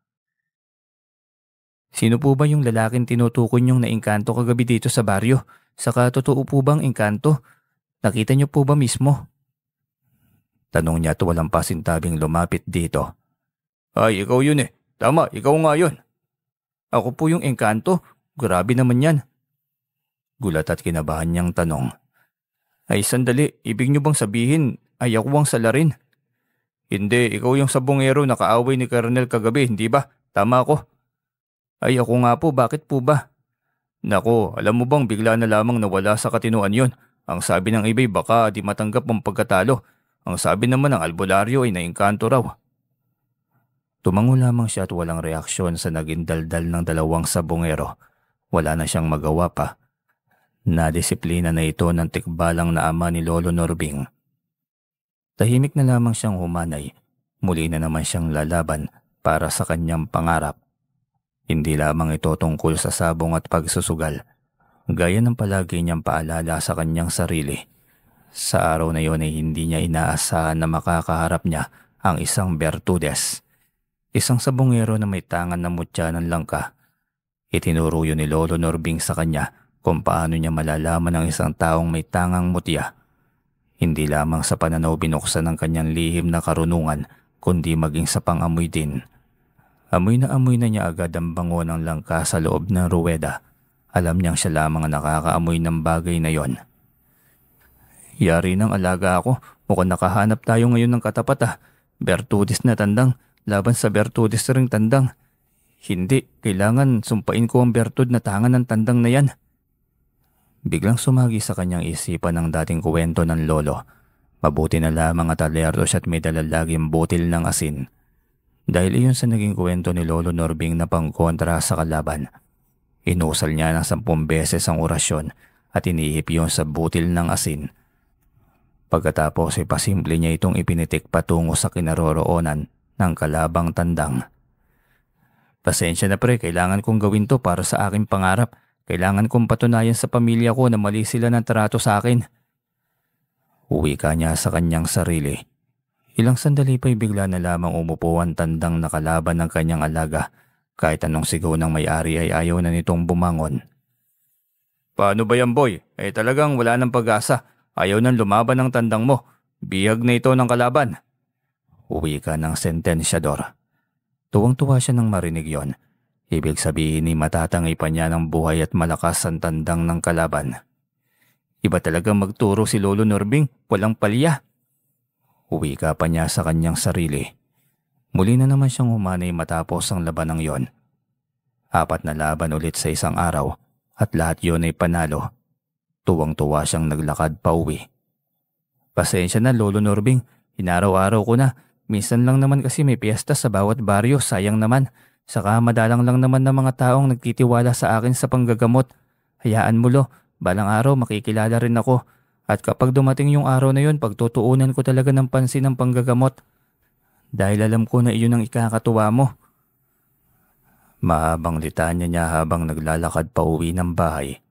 Sino po ba yung lalaking tinutukoy niyong naengkanto kagabi dito sa baryo? Saka totoo po bang engkanto? Nakita niyo po ba mismo? Tanong niya at walang pasintabing lumapit dito. Ay, ikaw yun eh. Tama, ikaw nga yun. Ako po yung engkanto. Grabe naman yan. Gulat at kinabahan niyang tanong. Ay, sandali. Ibig niyo bang sabihin ay ako ang salarin? Hindi, ikaw yung sabongero na kaaway ni Colonel kagabi, hindi ba? Tama ako. Ay, ako nga po. Bakit po ba? Nako, alam mo bang bigla na lamang nawala sa katinuan yon? Ang sabi ng iba'y baka di matanggap ang pagkatalo. Ang sabi naman ng albularyo ay naengkanto raw. Tumango lamang siya at walang reaksyon sa naging daldal ng dalawang sabongero. Wala na siyang magawa pa. Nadisiplina na ito ng tikbalang na ama ni Lolo Norbing. Tahimik na lamang siyang humanay. Muli na naman siyang lalaban para sa kanyang pangarap. Hindi lamang ito tungkol sa sabong at pagsusugal. Gaya ng palagi niyang paalala sa kanyang sarili. Sa araw na iyon ay hindi niya inaasahan na makakaharap niya ang isang Bertudes. Isang sabongero na may tangan na mutya ng langka. Itinuro yun ni Lolo Norbing sa kanya kung paano niya malalaman ang isang taong may tangang mutya. Hindi lamang sa pananaw binuksan ng kanyang lihim na karunungan, kundi maging sa pangamoy din. Amoy na niya agad ang bango ng langka sa loob ng ruweda. Alam niyang siya lamang ang nakakaamoy ng bagay na yon. Yari ng alaga ako, mukhang nakahanap tayo ngayon ng katapat. Bertudes na tandang. Laban sa Bertudes ring tandang. Hindi, kailangan sumpain ko ang Bertud na tangan ng tandang na yan. Biglang sumagi sa kanyang isipan ang dating kuwento ng lolo. Mabuti na lamang at alerto siya at may dala laging butil ng asin. Dahil iyon sa naging kuwento ni Lolo Norbing na pangkontra sa kalaban. Inusal niya ng 10 beses ang orasyon at inihip yun sa butil ng asin. Pagkatapos ay pasimple niya itong ipinitik patungo sa kinaroroonan ng kalabang tandang. Pasensya na pre, kailangan kong gawin to para sa aking pangarap. Kailangan kong patunayan sa pamilya ko na mali sila ng trato sa akin. Uwi ka niya sa kanyang sarili. Ilang sandali pa'y bigla na lamang umupo ang tandang na kalaban ng kanyang alaga. Kahit anong sigaw ng may-ari ay ayaw na nitong bumangon. Paano ba yan boy? Talagang wala ng pag-asa. Ayaw nang lumaban ng tandang mo. Bihag na ito ng kalaban. Uwi ka ng sentensyador. Tuwang-tuwa siya nang marinig yon. Ibig sabihin ni matatangay pa niya ng buhay at malakas ang tandang ng kalaban. Iba talagang magturo si Lolo Norbing, walang palya. Uwi ka pa niya sa kanyang sarili. Muli na naman siyang humanay matapos ang labanang yon. 4 na laban ulit sa isang araw at lahat yon ay panalo. Tuwang-tuwa siyang naglakad pa uwi. Pasensya na Lolo Norbing, inaraw-araw ko na. Minsan lang naman kasi may piyesta sa bawat baryo, sayang naman. Saka madalang lang naman ng mga taong nagtitiwala sa akin sa panggagamot. Hayaan mo lo, balang araw makikilala rin ako. At kapag dumating yung araw na yun, pagtutuunan ko talaga ng pansin ang panggagamot. Dahil alam ko na iyon ang ikakatuwa mo. Mahabang litanya niya habang naglalakad pa uwi ng bahay.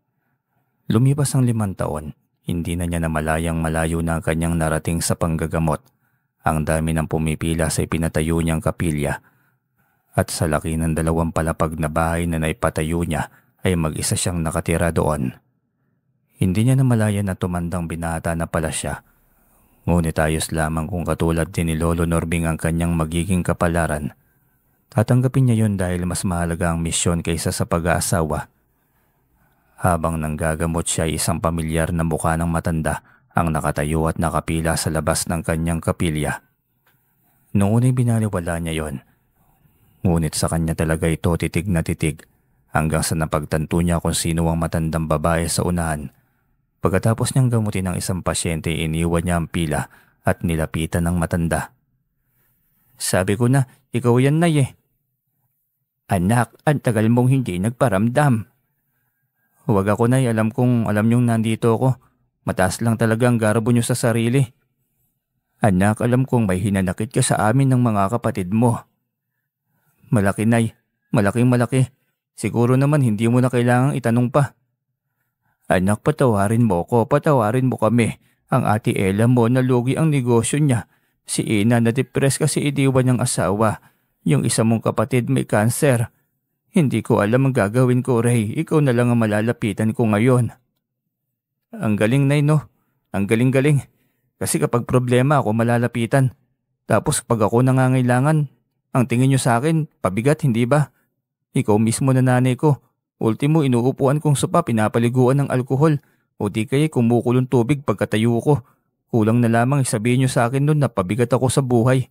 Lumipas ang 5 taon, hindi na niya namalayang malayo na ang kanyang narating sa panggagamot. Ang dami ng pumipila sa ipinatayo niyang kapilya. At sa laki ng 2 palapag na bahay na naipatayo niya ay mag-isa siyang nakatira doon. Hindi niya namalayan na tumandang binata na pala siya. Ngunit ayos lamang kung katulad din ni Lolo Norbing ang kanyang magiging kapalaran. Tatanggapin niya yon dahil mas mahalaga ang misyon kaysa sa pag-aasawa. Habang nanggagamot siya, isang pamilyar na mukha ng matanda ang nakatayo at nakapila sa labas ng kanyang kapilya. Noong una'y binaliwala niya yon. Ngunit sa kanya talaga ito titig na titig hanggang sa napagtanto niya kung sino ang matandang babae sa unahan. Pagkatapos niyang gamutin ang isang pasyente, iniwan niya ang pila at nilapitan ng matanda. "Sabi ko na, ikaw yan, Nay eh." "Anak, ang tagal mong hindi nagparamdam." "Huwag ako, Nay. Alam kong alam niyong nandito ako. Mataas lang talaga ang garbo niyo sa sarili." "Anak, alam kong may hinanakit ka sa amin ng mga kapatid mo." "Malaki, Nay. Malaking malaki. Siguro naman hindi mo na kailangang itanong pa." "Anak, patawarin mo ko. Patawarin mo kami. Ang ate Ella mo nalugi ang negosyo niya. Si Ina na-depress kasi iniwan niyang asawa. Yung isa mong kapatid may cancer. Hindi ko alam ang gagawin ko, Ray. Ikaw na lang ang malalapitan ko ngayon." "Ang galing, Nay, no? Ang galing-galing. Kasi kapag problema ako malalapitan. Tapos pag ako nangangailangan, ang tingin niyo sa akin, pabigat, hindi ba? Ikaw mismo na nanay ko. Ultimo, inuupuan kong sopa, pinapaliguan ng alkohol. O di kaya kumukulong tubig pagkatayo ko. Kulang na lamang isabihin niyo sa akin noon na pabigat ako sa buhay.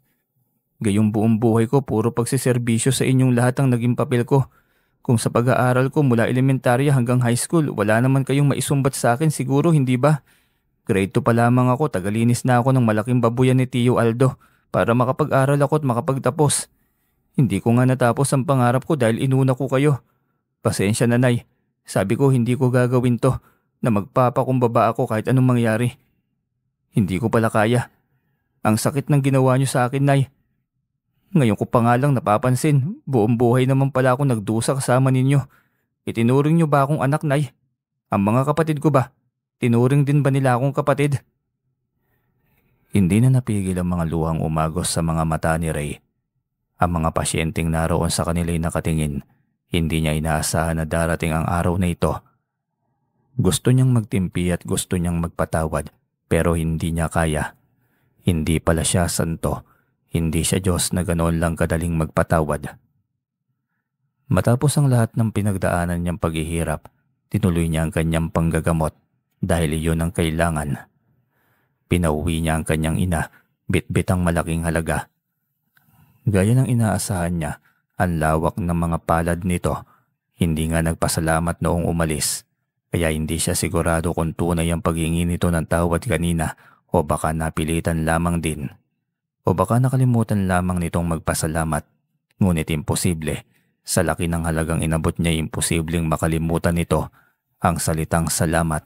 Gayong buong buhay ko, puro pagsiservisyo sa inyong lahat ang naging papel ko. Kung sa pag-aaral ko mula elementarya hanggang high school, wala naman kayong maisumbat sa akin siguro, hindi ba? Grade 2 pa lamang ako, tagalinis na ako ng malaking babuyan ni Tio Aldo para makapag-aral ako at makapagtapos. Hindi ko nga natapos ang pangarap ko dahil inuna ko kayo. Pasensya na, Nay. Sabi ko hindi ko gagawin to, na magpapakumbaba ako kahit anong mangyari. Hindi ko pala kaya. Ang sakit ng ginawa niyo sa akin, Nay. Ngayon ko pa nga lang napapansin, buong buhay naman pala ako nagdusa kasama ninyo. Itinuring niyo ba akong anak, Nay? Ang mga kapatid ko ba? Tinuring din ba nila akong kapatid?" Hindi na napigil ang mga luhang umagos sa mga mata ni Ray. Ang mga pasyenteng naroon sa kanila'y nakatingin. Hindi niya inaasahan na darating ang araw na ito. Gusto niyang magtimpi at gusto niyang magpatawad, pero hindi niya kaya. Hindi pala siya santo. Hindi siya Diyos na ganoon lang kadaling magpatawad. Matapos ang lahat ng pinagdaanan niyang paghihirap, tinuloy niya ang kanyang panggagamot dahil iyon ang kailangan. Pinauwi niya ang kanyang ina, bitbit ang malaking halaga. Gaya ng inaasahan niya, ang lawak ng mga palad nito. Hindi nga nagpasalamat noong umalis, kaya hindi siya sigurado kung tunay ang paghingi nito ng tawad kanina o baka napilitan lamang din. O baka nakalimutan lamang nitong magpasalamat. Ngunit imposible. Sa laki ng halagang inabot niya, imposibleng makalimutan nito ang salitang salamat.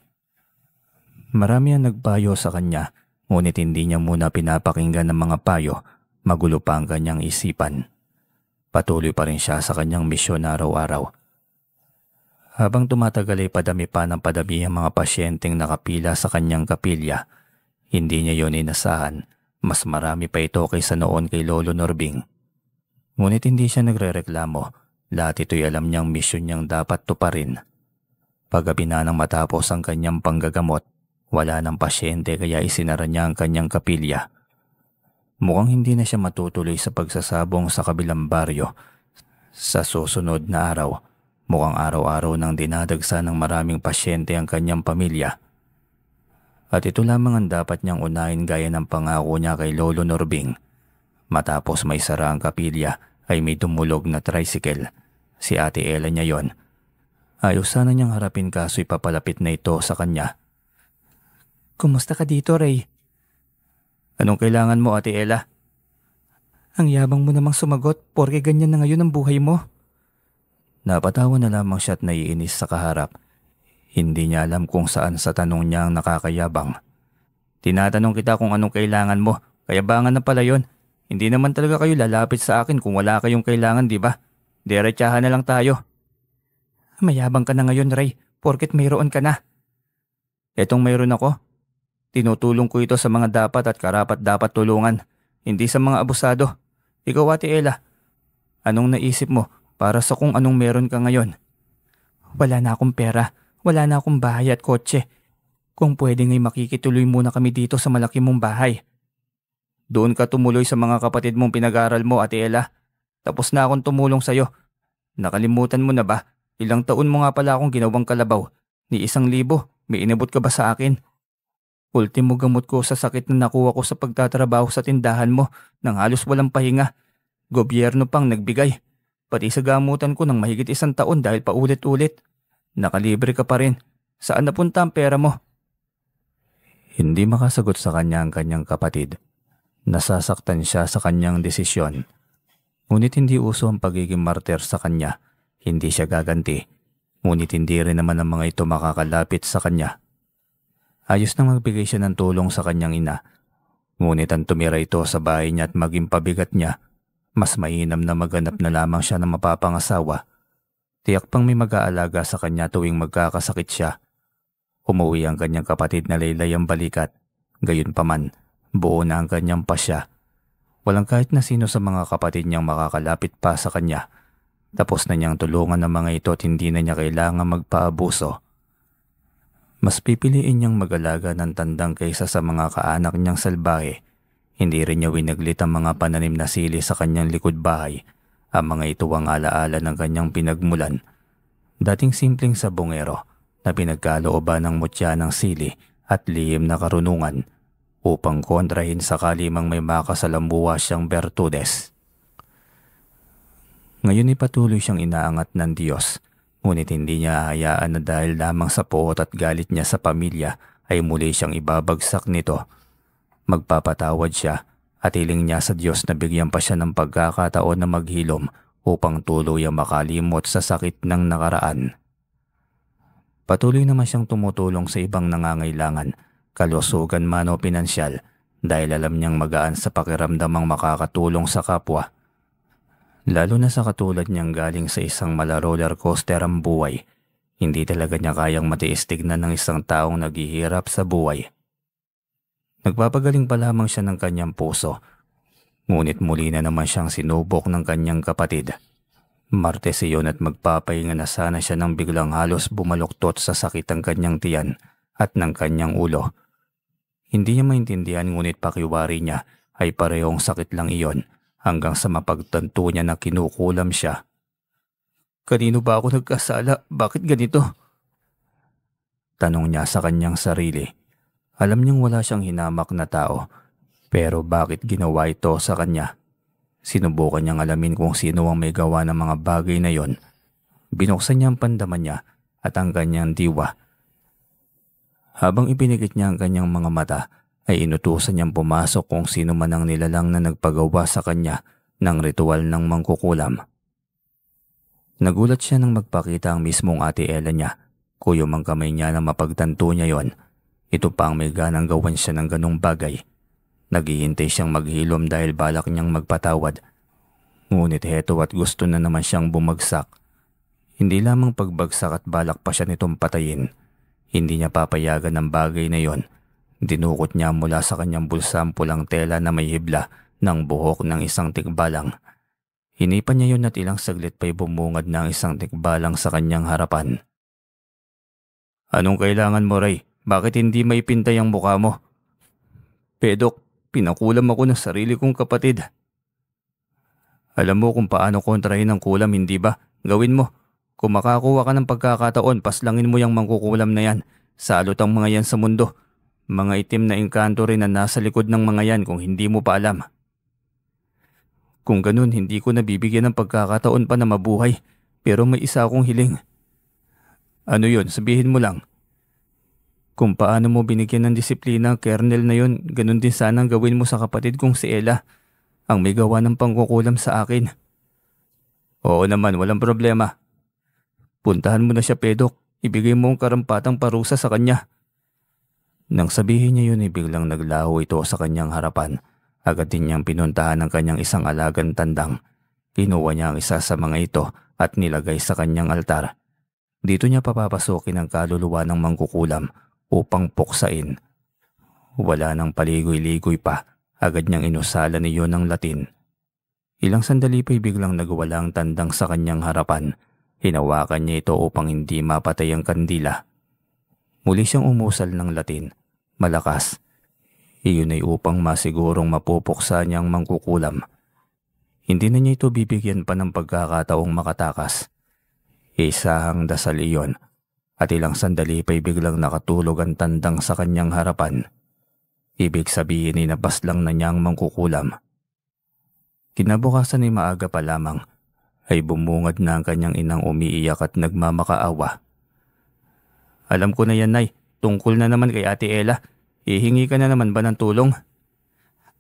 Marami ang nagpayo sa kanya, ngunit hindi niya muna pinapakinggan ng mga payo. Magulo pa ang kanyang isipan. Patuloy pa rin siya sa kanyang misyon araw-araw. Habang tumatagal ay padami pa ng padami ang mga pasyenteng nakapila sa kanyang kapilya. Hindi niya yon inasahan. Mas marami pa ito kaysa noon kay Lolo Norbing. Ngunit hindi siya nagrereklamo. Lahat ito'y alam niyang misyon niyang dapat tuparin. Paggabi na nang matapos ang kanyang panggagamot, wala ng pasyente kaya isinara niya ang kanyang kapilya. Mukhang hindi na siya matutuloy sa pagsasabong sa kabilang baryo. Sa susunod na araw, mukhang araw-araw nang dinadagsa ng maraming pasyente ang kanyang pamilya. At ito lamang ang dapat niyang unahin gaya ng pangako niya kay Lolo Norbing. Matapos may sara ang kapilya ay may dumulog na tricycle. Si Ate Ella niya yon. Ayos sana niyang harapin kaso'y papalapit na ito sa kanya. "Kumusta ka dito, Ray?" "Anong kailangan mo, Ate Ella?" "Ang yabang mo namang sumagot, porke ganyan na ngayon ang buhay mo." Napatawa na lamang siya at naiinis sa kaharap. Hindi niya alam kung saan sa tanong niya ang nakakayabang. "Tinatanong kita kung anong kailangan mo, kayabangan na pala yon. Hindi naman talaga kayo lalapit sa akin kung wala kayong kailangan, di ba? Diretsahan na lang tayo." "Mayabang ka na ngayon, Ray, porket mayroon ka na." "Etong mayroon ako. Tinutulong ko ito sa mga dapat at karapat dapat tulungan, hindi sa mga abusado. Ikaw, Ate Ella, anong naisip mo para sa kung anong meron ka ngayon?" "Wala na akong pera, wala na akong bahay at kotse. Kung pwede ngay makikituloy muna kami dito sa malaki mong bahay." "Doon ka tumuloy sa mga kapatid mong pinag-aral mo, Ate Ella. Tapos na akong tumulong sa'yo. Nakalimutan mo na ba? Ilang taon mo nga pala akong ginawang kalabaw. Ni 1,000, may inabot ka ba sa akin? Ultimo gamot ko sa sakit na nakuha ko sa pagtatrabaho sa tindahan mo nang halos walang pahinga. Gobyerno pang nagbigay. Pati sa gamutan ko ng mahigit 1 taon dahil paulit-ulit. Nakalibre ka pa rin. Saan napunta ang pera mo? Hindi makasagot sa kanya ang kanyang kapatid. Nasasaktan siya sa kanyang desisyon. Ngunit hindi uso ang pagiging martir sa kanya. Hindi siya gaganti. Ngunit hindi rin naman ang mga ito makakalapit sa kanya. Ayos nang magbigay siya ng tulong sa kanyang ina. Ngunit ang tumira ito sa bahay niya at maging pabigat niya, mas mainam na maganap na lamang siya ng mapapangasawa. Tiyak pang may mag-aalaga sa kanya tuwing magkakasakit siya. Umuwi ang kanyang kapatid na laylay ang balikat. Gayunpaman, buo na ang kanyang pasya. Walang kahit na sino sa mga kapatid niyang makakalapit pa sa kanya. Tapos na niyang tulungan ng mga ito at hindi na niya kailangan magpaabuso. Mas pipiliin niyang mag-alaga ng tandang kaysa sa mga kaanak niyang salbahe. Hindi rin niya winaglit ang mga pananim na sili sa kanyang likod bahay. Ang mga ito ang alaala ng kanyang pinagmulan. Dating simpleng sabongero na pinagkalooban ng mutya ng sili at lihim na karunungan upang kontrahin sakali mang may makasalambuwa siyang bertudes. Ngayon ay patuloy siyang inaangat ng Diyos. Ngunit hindi niya hayaan na dahil lamang sa puot at galit niya sa pamilya ay muli siyang ibabagsak nito. Magpapatawad siya at hiling niya sa Diyos na bigyan pa siya ng pagkakataon na maghilom upang tuluyang makalimot sa sakit ng nakaraan. Patuloy naman siyang tumutulong sa ibang nangangailangan, kalusugan man o pinansyal, dahil alam niyang magaan sa pakiramdam ang makakatulong sa kapwa. Lalo na sa katulad niyang galing sa isang mala-roller coaster ang buhay, hindi talaga niya kayang matiis tignan ng isang taong naghihirap sa buhay. Nagpapagaling pa lamang siya ng kanyang puso, ngunit muli na naman siyang sinubok ng kanyang kapatid. Martes iyon at magpapahinga na sana siya nang biglang halos bumaluktot sa sakit ang kanyang tiyan at ng kanyang ulo. Hindi niya maintindihan ngunit pakiwari niya ay parehong sakit lang iyon. Hanggang sa mapagtanto niya na kinukulam siya. Kanino ba ako nagkasala? Bakit ganito? Tanong niya sa kanyang sarili. Alam niyang wala siyang hinamak na tao. Pero bakit ginawa ito sa kanya? Sinubukan niyang alamin kung sino ang may gawa ng mga bagay na yon. Binuksan niya ang pandaman niya at ang kanyang diwa. Habang ipinigit niya ang kanyang mga mata, ay inutusan niyang pumasok kung sino man ang nilalang na nagpagawa sa kanya ng ritual ng mangkukulam. Nagulat siya nang magpakita ang mismong ate Ella niya. Kuyom ang kamay niya na mapagtanto niya yon. Ito pa ang may ganang gawan siya ng ganong bagay. Naghihintay siyang maghilom dahil balak niyang magpatawad. Ngunit heto at gusto na naman siyang bumagsak. Hindi lamang pagbagsak at balak pa siya nitong patayin. Hindi niya papayagan ang bagay na yon. Dinukot niya mula sa kanyang bulsa ang pulang tela na may hibla ng buhok ng isang tikbalang. Hinipan niya yun at ilang saglit pa'y bumungad na ang isang tikbalang sa kanyang harapan. Anong kailangan mo, Ray? Bakit hindi maipintay ang mukha mo? Pedok, pinakulam ako ng sarili kong kapatid. Alam mo kung paano kontrahin ang kulam, hindi ba? Gawin mo. Kung makakuha ka ng pagkakataon, paslangin mo yung mangkukulam na yan. Salot ang mga yan sa mundo. Mga itim na engkanto rin na nasa likod ng mga yan kung hindi mo pa alam. Kung ganun, hindi ko nabibigyan ng pagkakataon pa na mabuhay. Pero may isa akong hiling. Ano yun? Sabihin mo lang. Kung paano mo binigyan ng disiplina ang kernel na yun, ganun din sanang gawin mo sa kapatid kong si Ella, ang may gawa ng pangkukulam sa akin. Oo naman, walang problema. Puntahan mo na siya, Pedok. Ibigay mo ang karampatang parusa sa kanya. Nang sabihin niya yun ay biglang naglaho ito sa kanyang harapan. Agad din niyang pinuntahan ng kanyang isang alagang tandang. Kinuha niya ang isa sa mga ito at nilagay sa kanyang altar. Dito niya papapasukin ang kaluluwa ng mangkukulam upang puksain. Wala nang paligoy-ligoy pa. Agad niyang inusalan niyo ng Latin. Ilang sandali pa'y biglang nagwala ang tandang sa kanyang harapan. Hinawakan niya ito upang hindi mapatay ang kandila. Muli siyang umusal ng Latin. Malakas. Iyon ay upang masigurong mapupuksa niyang mangkukulam. Hindi na niya ito bibigyan pa ng pagkakataong makatakas. Isahang dasal iyon at ilang sandali pa'y biglang nakatulog ang tandang sa kanyang harapan. Ibig sabihin ay napaslang na niya ang mangkukulam. Kinabukasan ay maaga pa lamang ay bumungad na ang kanyang inang umiiyak at nagmamakaawa. Alam ko na yan, Nay. Tungkol na naman kay Ate Ella. Ihingi ka na naman ba ng tulong?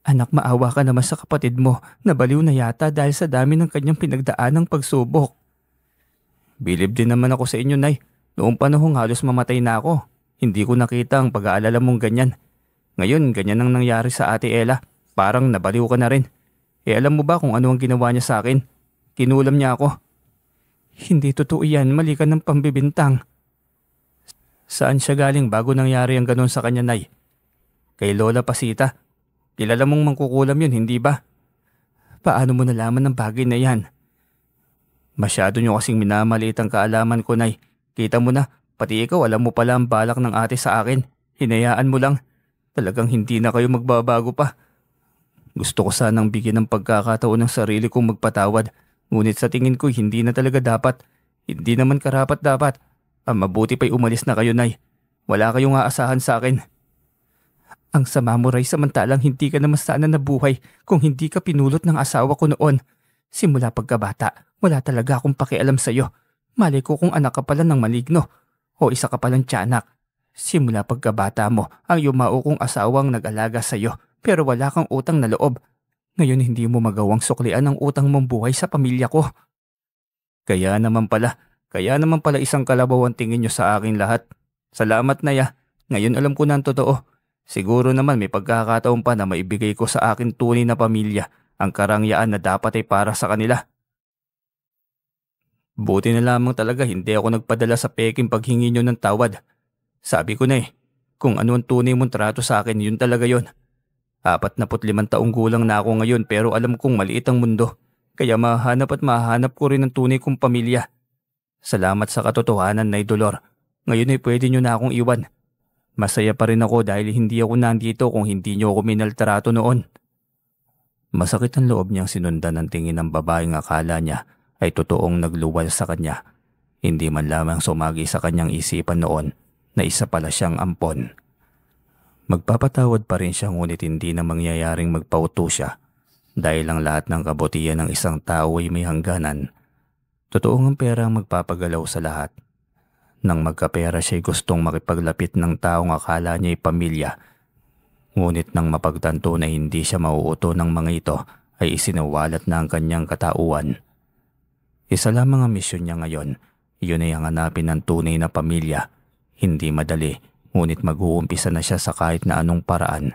Anak, maawa ka naman sa kapatid mo. Nabaliw na yata dahil sa dami ng kanyang pinagdaanang pagsubok. Bilib din naman ako sa inyo, Nay. Noong panahong halos mamatay na ako. Hindi ko nakita ang pag-aalala mong ganyan. Ngayon, ganyan ang nangyari sa Ate Ella. Parang nabaliw ka na rin. Alam mo ba kung ano ang ginawa niya sa akin? Kinulam niya ako. Hindi totoo yan. Mali ka ng pambibintang. Saan siya galing bago nangyari ang ganon sa kanya, Nay? Kay Lola Pasita. Kilala mong mangkukulam yun, hindi ba? Paano mo nalaman ng bagay na yan? Masyado niyo kasing minamaliit ang kaalaman ko, Nay. Kita mo na, pati ikaw alam mo pala ang balak ng ate sa akin. Hinayaan mo lang. Talagang hindi na kayo magbabago pa. Gusto ko sanang bigyan ng pagkakataon ng sarili kong magpatawad. Ngunit sa tingin ko hindi na talaga dapat. Hindi naman karapat dapat. Ang mabuti pa'y umalis na kayo, Nay. Wala kayong aasahan sa akin. Ang sama mo, Ray, samantalang hindi ka naman sana nabuhay kung hindi ka pinulot ng asawa ko noon. Simula pagkabata, wala talaga akong pakialam sa'yo. Malay ko kung anak ka pala ng maligno o isa ka palang tiyanak. Simula pagkabata mo, ang yumao kong asawang nag-alaga sa'yo pero wala kang utang na loob. Ngayon hindi mo magawang suklian ang utang mong buhay sa pamilya ko. Kaya naman pala isang kalabaw ang tingin nyo sa akin lahat. Salamat, Naya. Ngayon alam ko na ang totoo. Siguro naman may pagkakataon pa na maibigay ko sa akin tunay na pamilya ang karangyaan na dapat ay para sa kanila. Buti na lamang talaga hindi ako nagpadala sa peking paghingi nyo ng tawad. Sabi ko na kung ano ang tunay mong trato sa akin, yun talaga yun. 45 taong gulang na ako ngayon pero alam kong maliit ang mundo. Kaya mahanap ko rin ang tunay kong pamilya. Salamat sa katotohanan, Nay Dolor. Ngayon ay pwede nyo na akong iwan. Masaya pa rin ako dahil hindi ako nandito kung hindi niyo ako minaltrato noon. Masakit ang loob niyang sinundan ng tingin ng babaeng akala niya ay totoong nagluwal sa kanya. Hindi man lamang sumagi sa kanyang isipan noon na isa pala siyang ampon. Magpapatawad pa rin siya ngunit hindi na mangyayaring magpauto siya dahil ang lahat ng kabutihan ng isang tao ay may hangganan. Totoong ang pera ang magpapagalaw sa lahat. Nang magkapera siya'y gustong makipaglapit ng taong akala niya'y pamilya. Ngunit nang mapagtanto na hindi siya mauuto ng mga ito ay isinawalat na ang kanyang katauhan. Isa lamang ang misyon niya ngayon. Iyon ay ang hanapin ng tunay na pamilya. Hindi madali, ngunit mag-uumpisa na siya sa kahit na anong paraan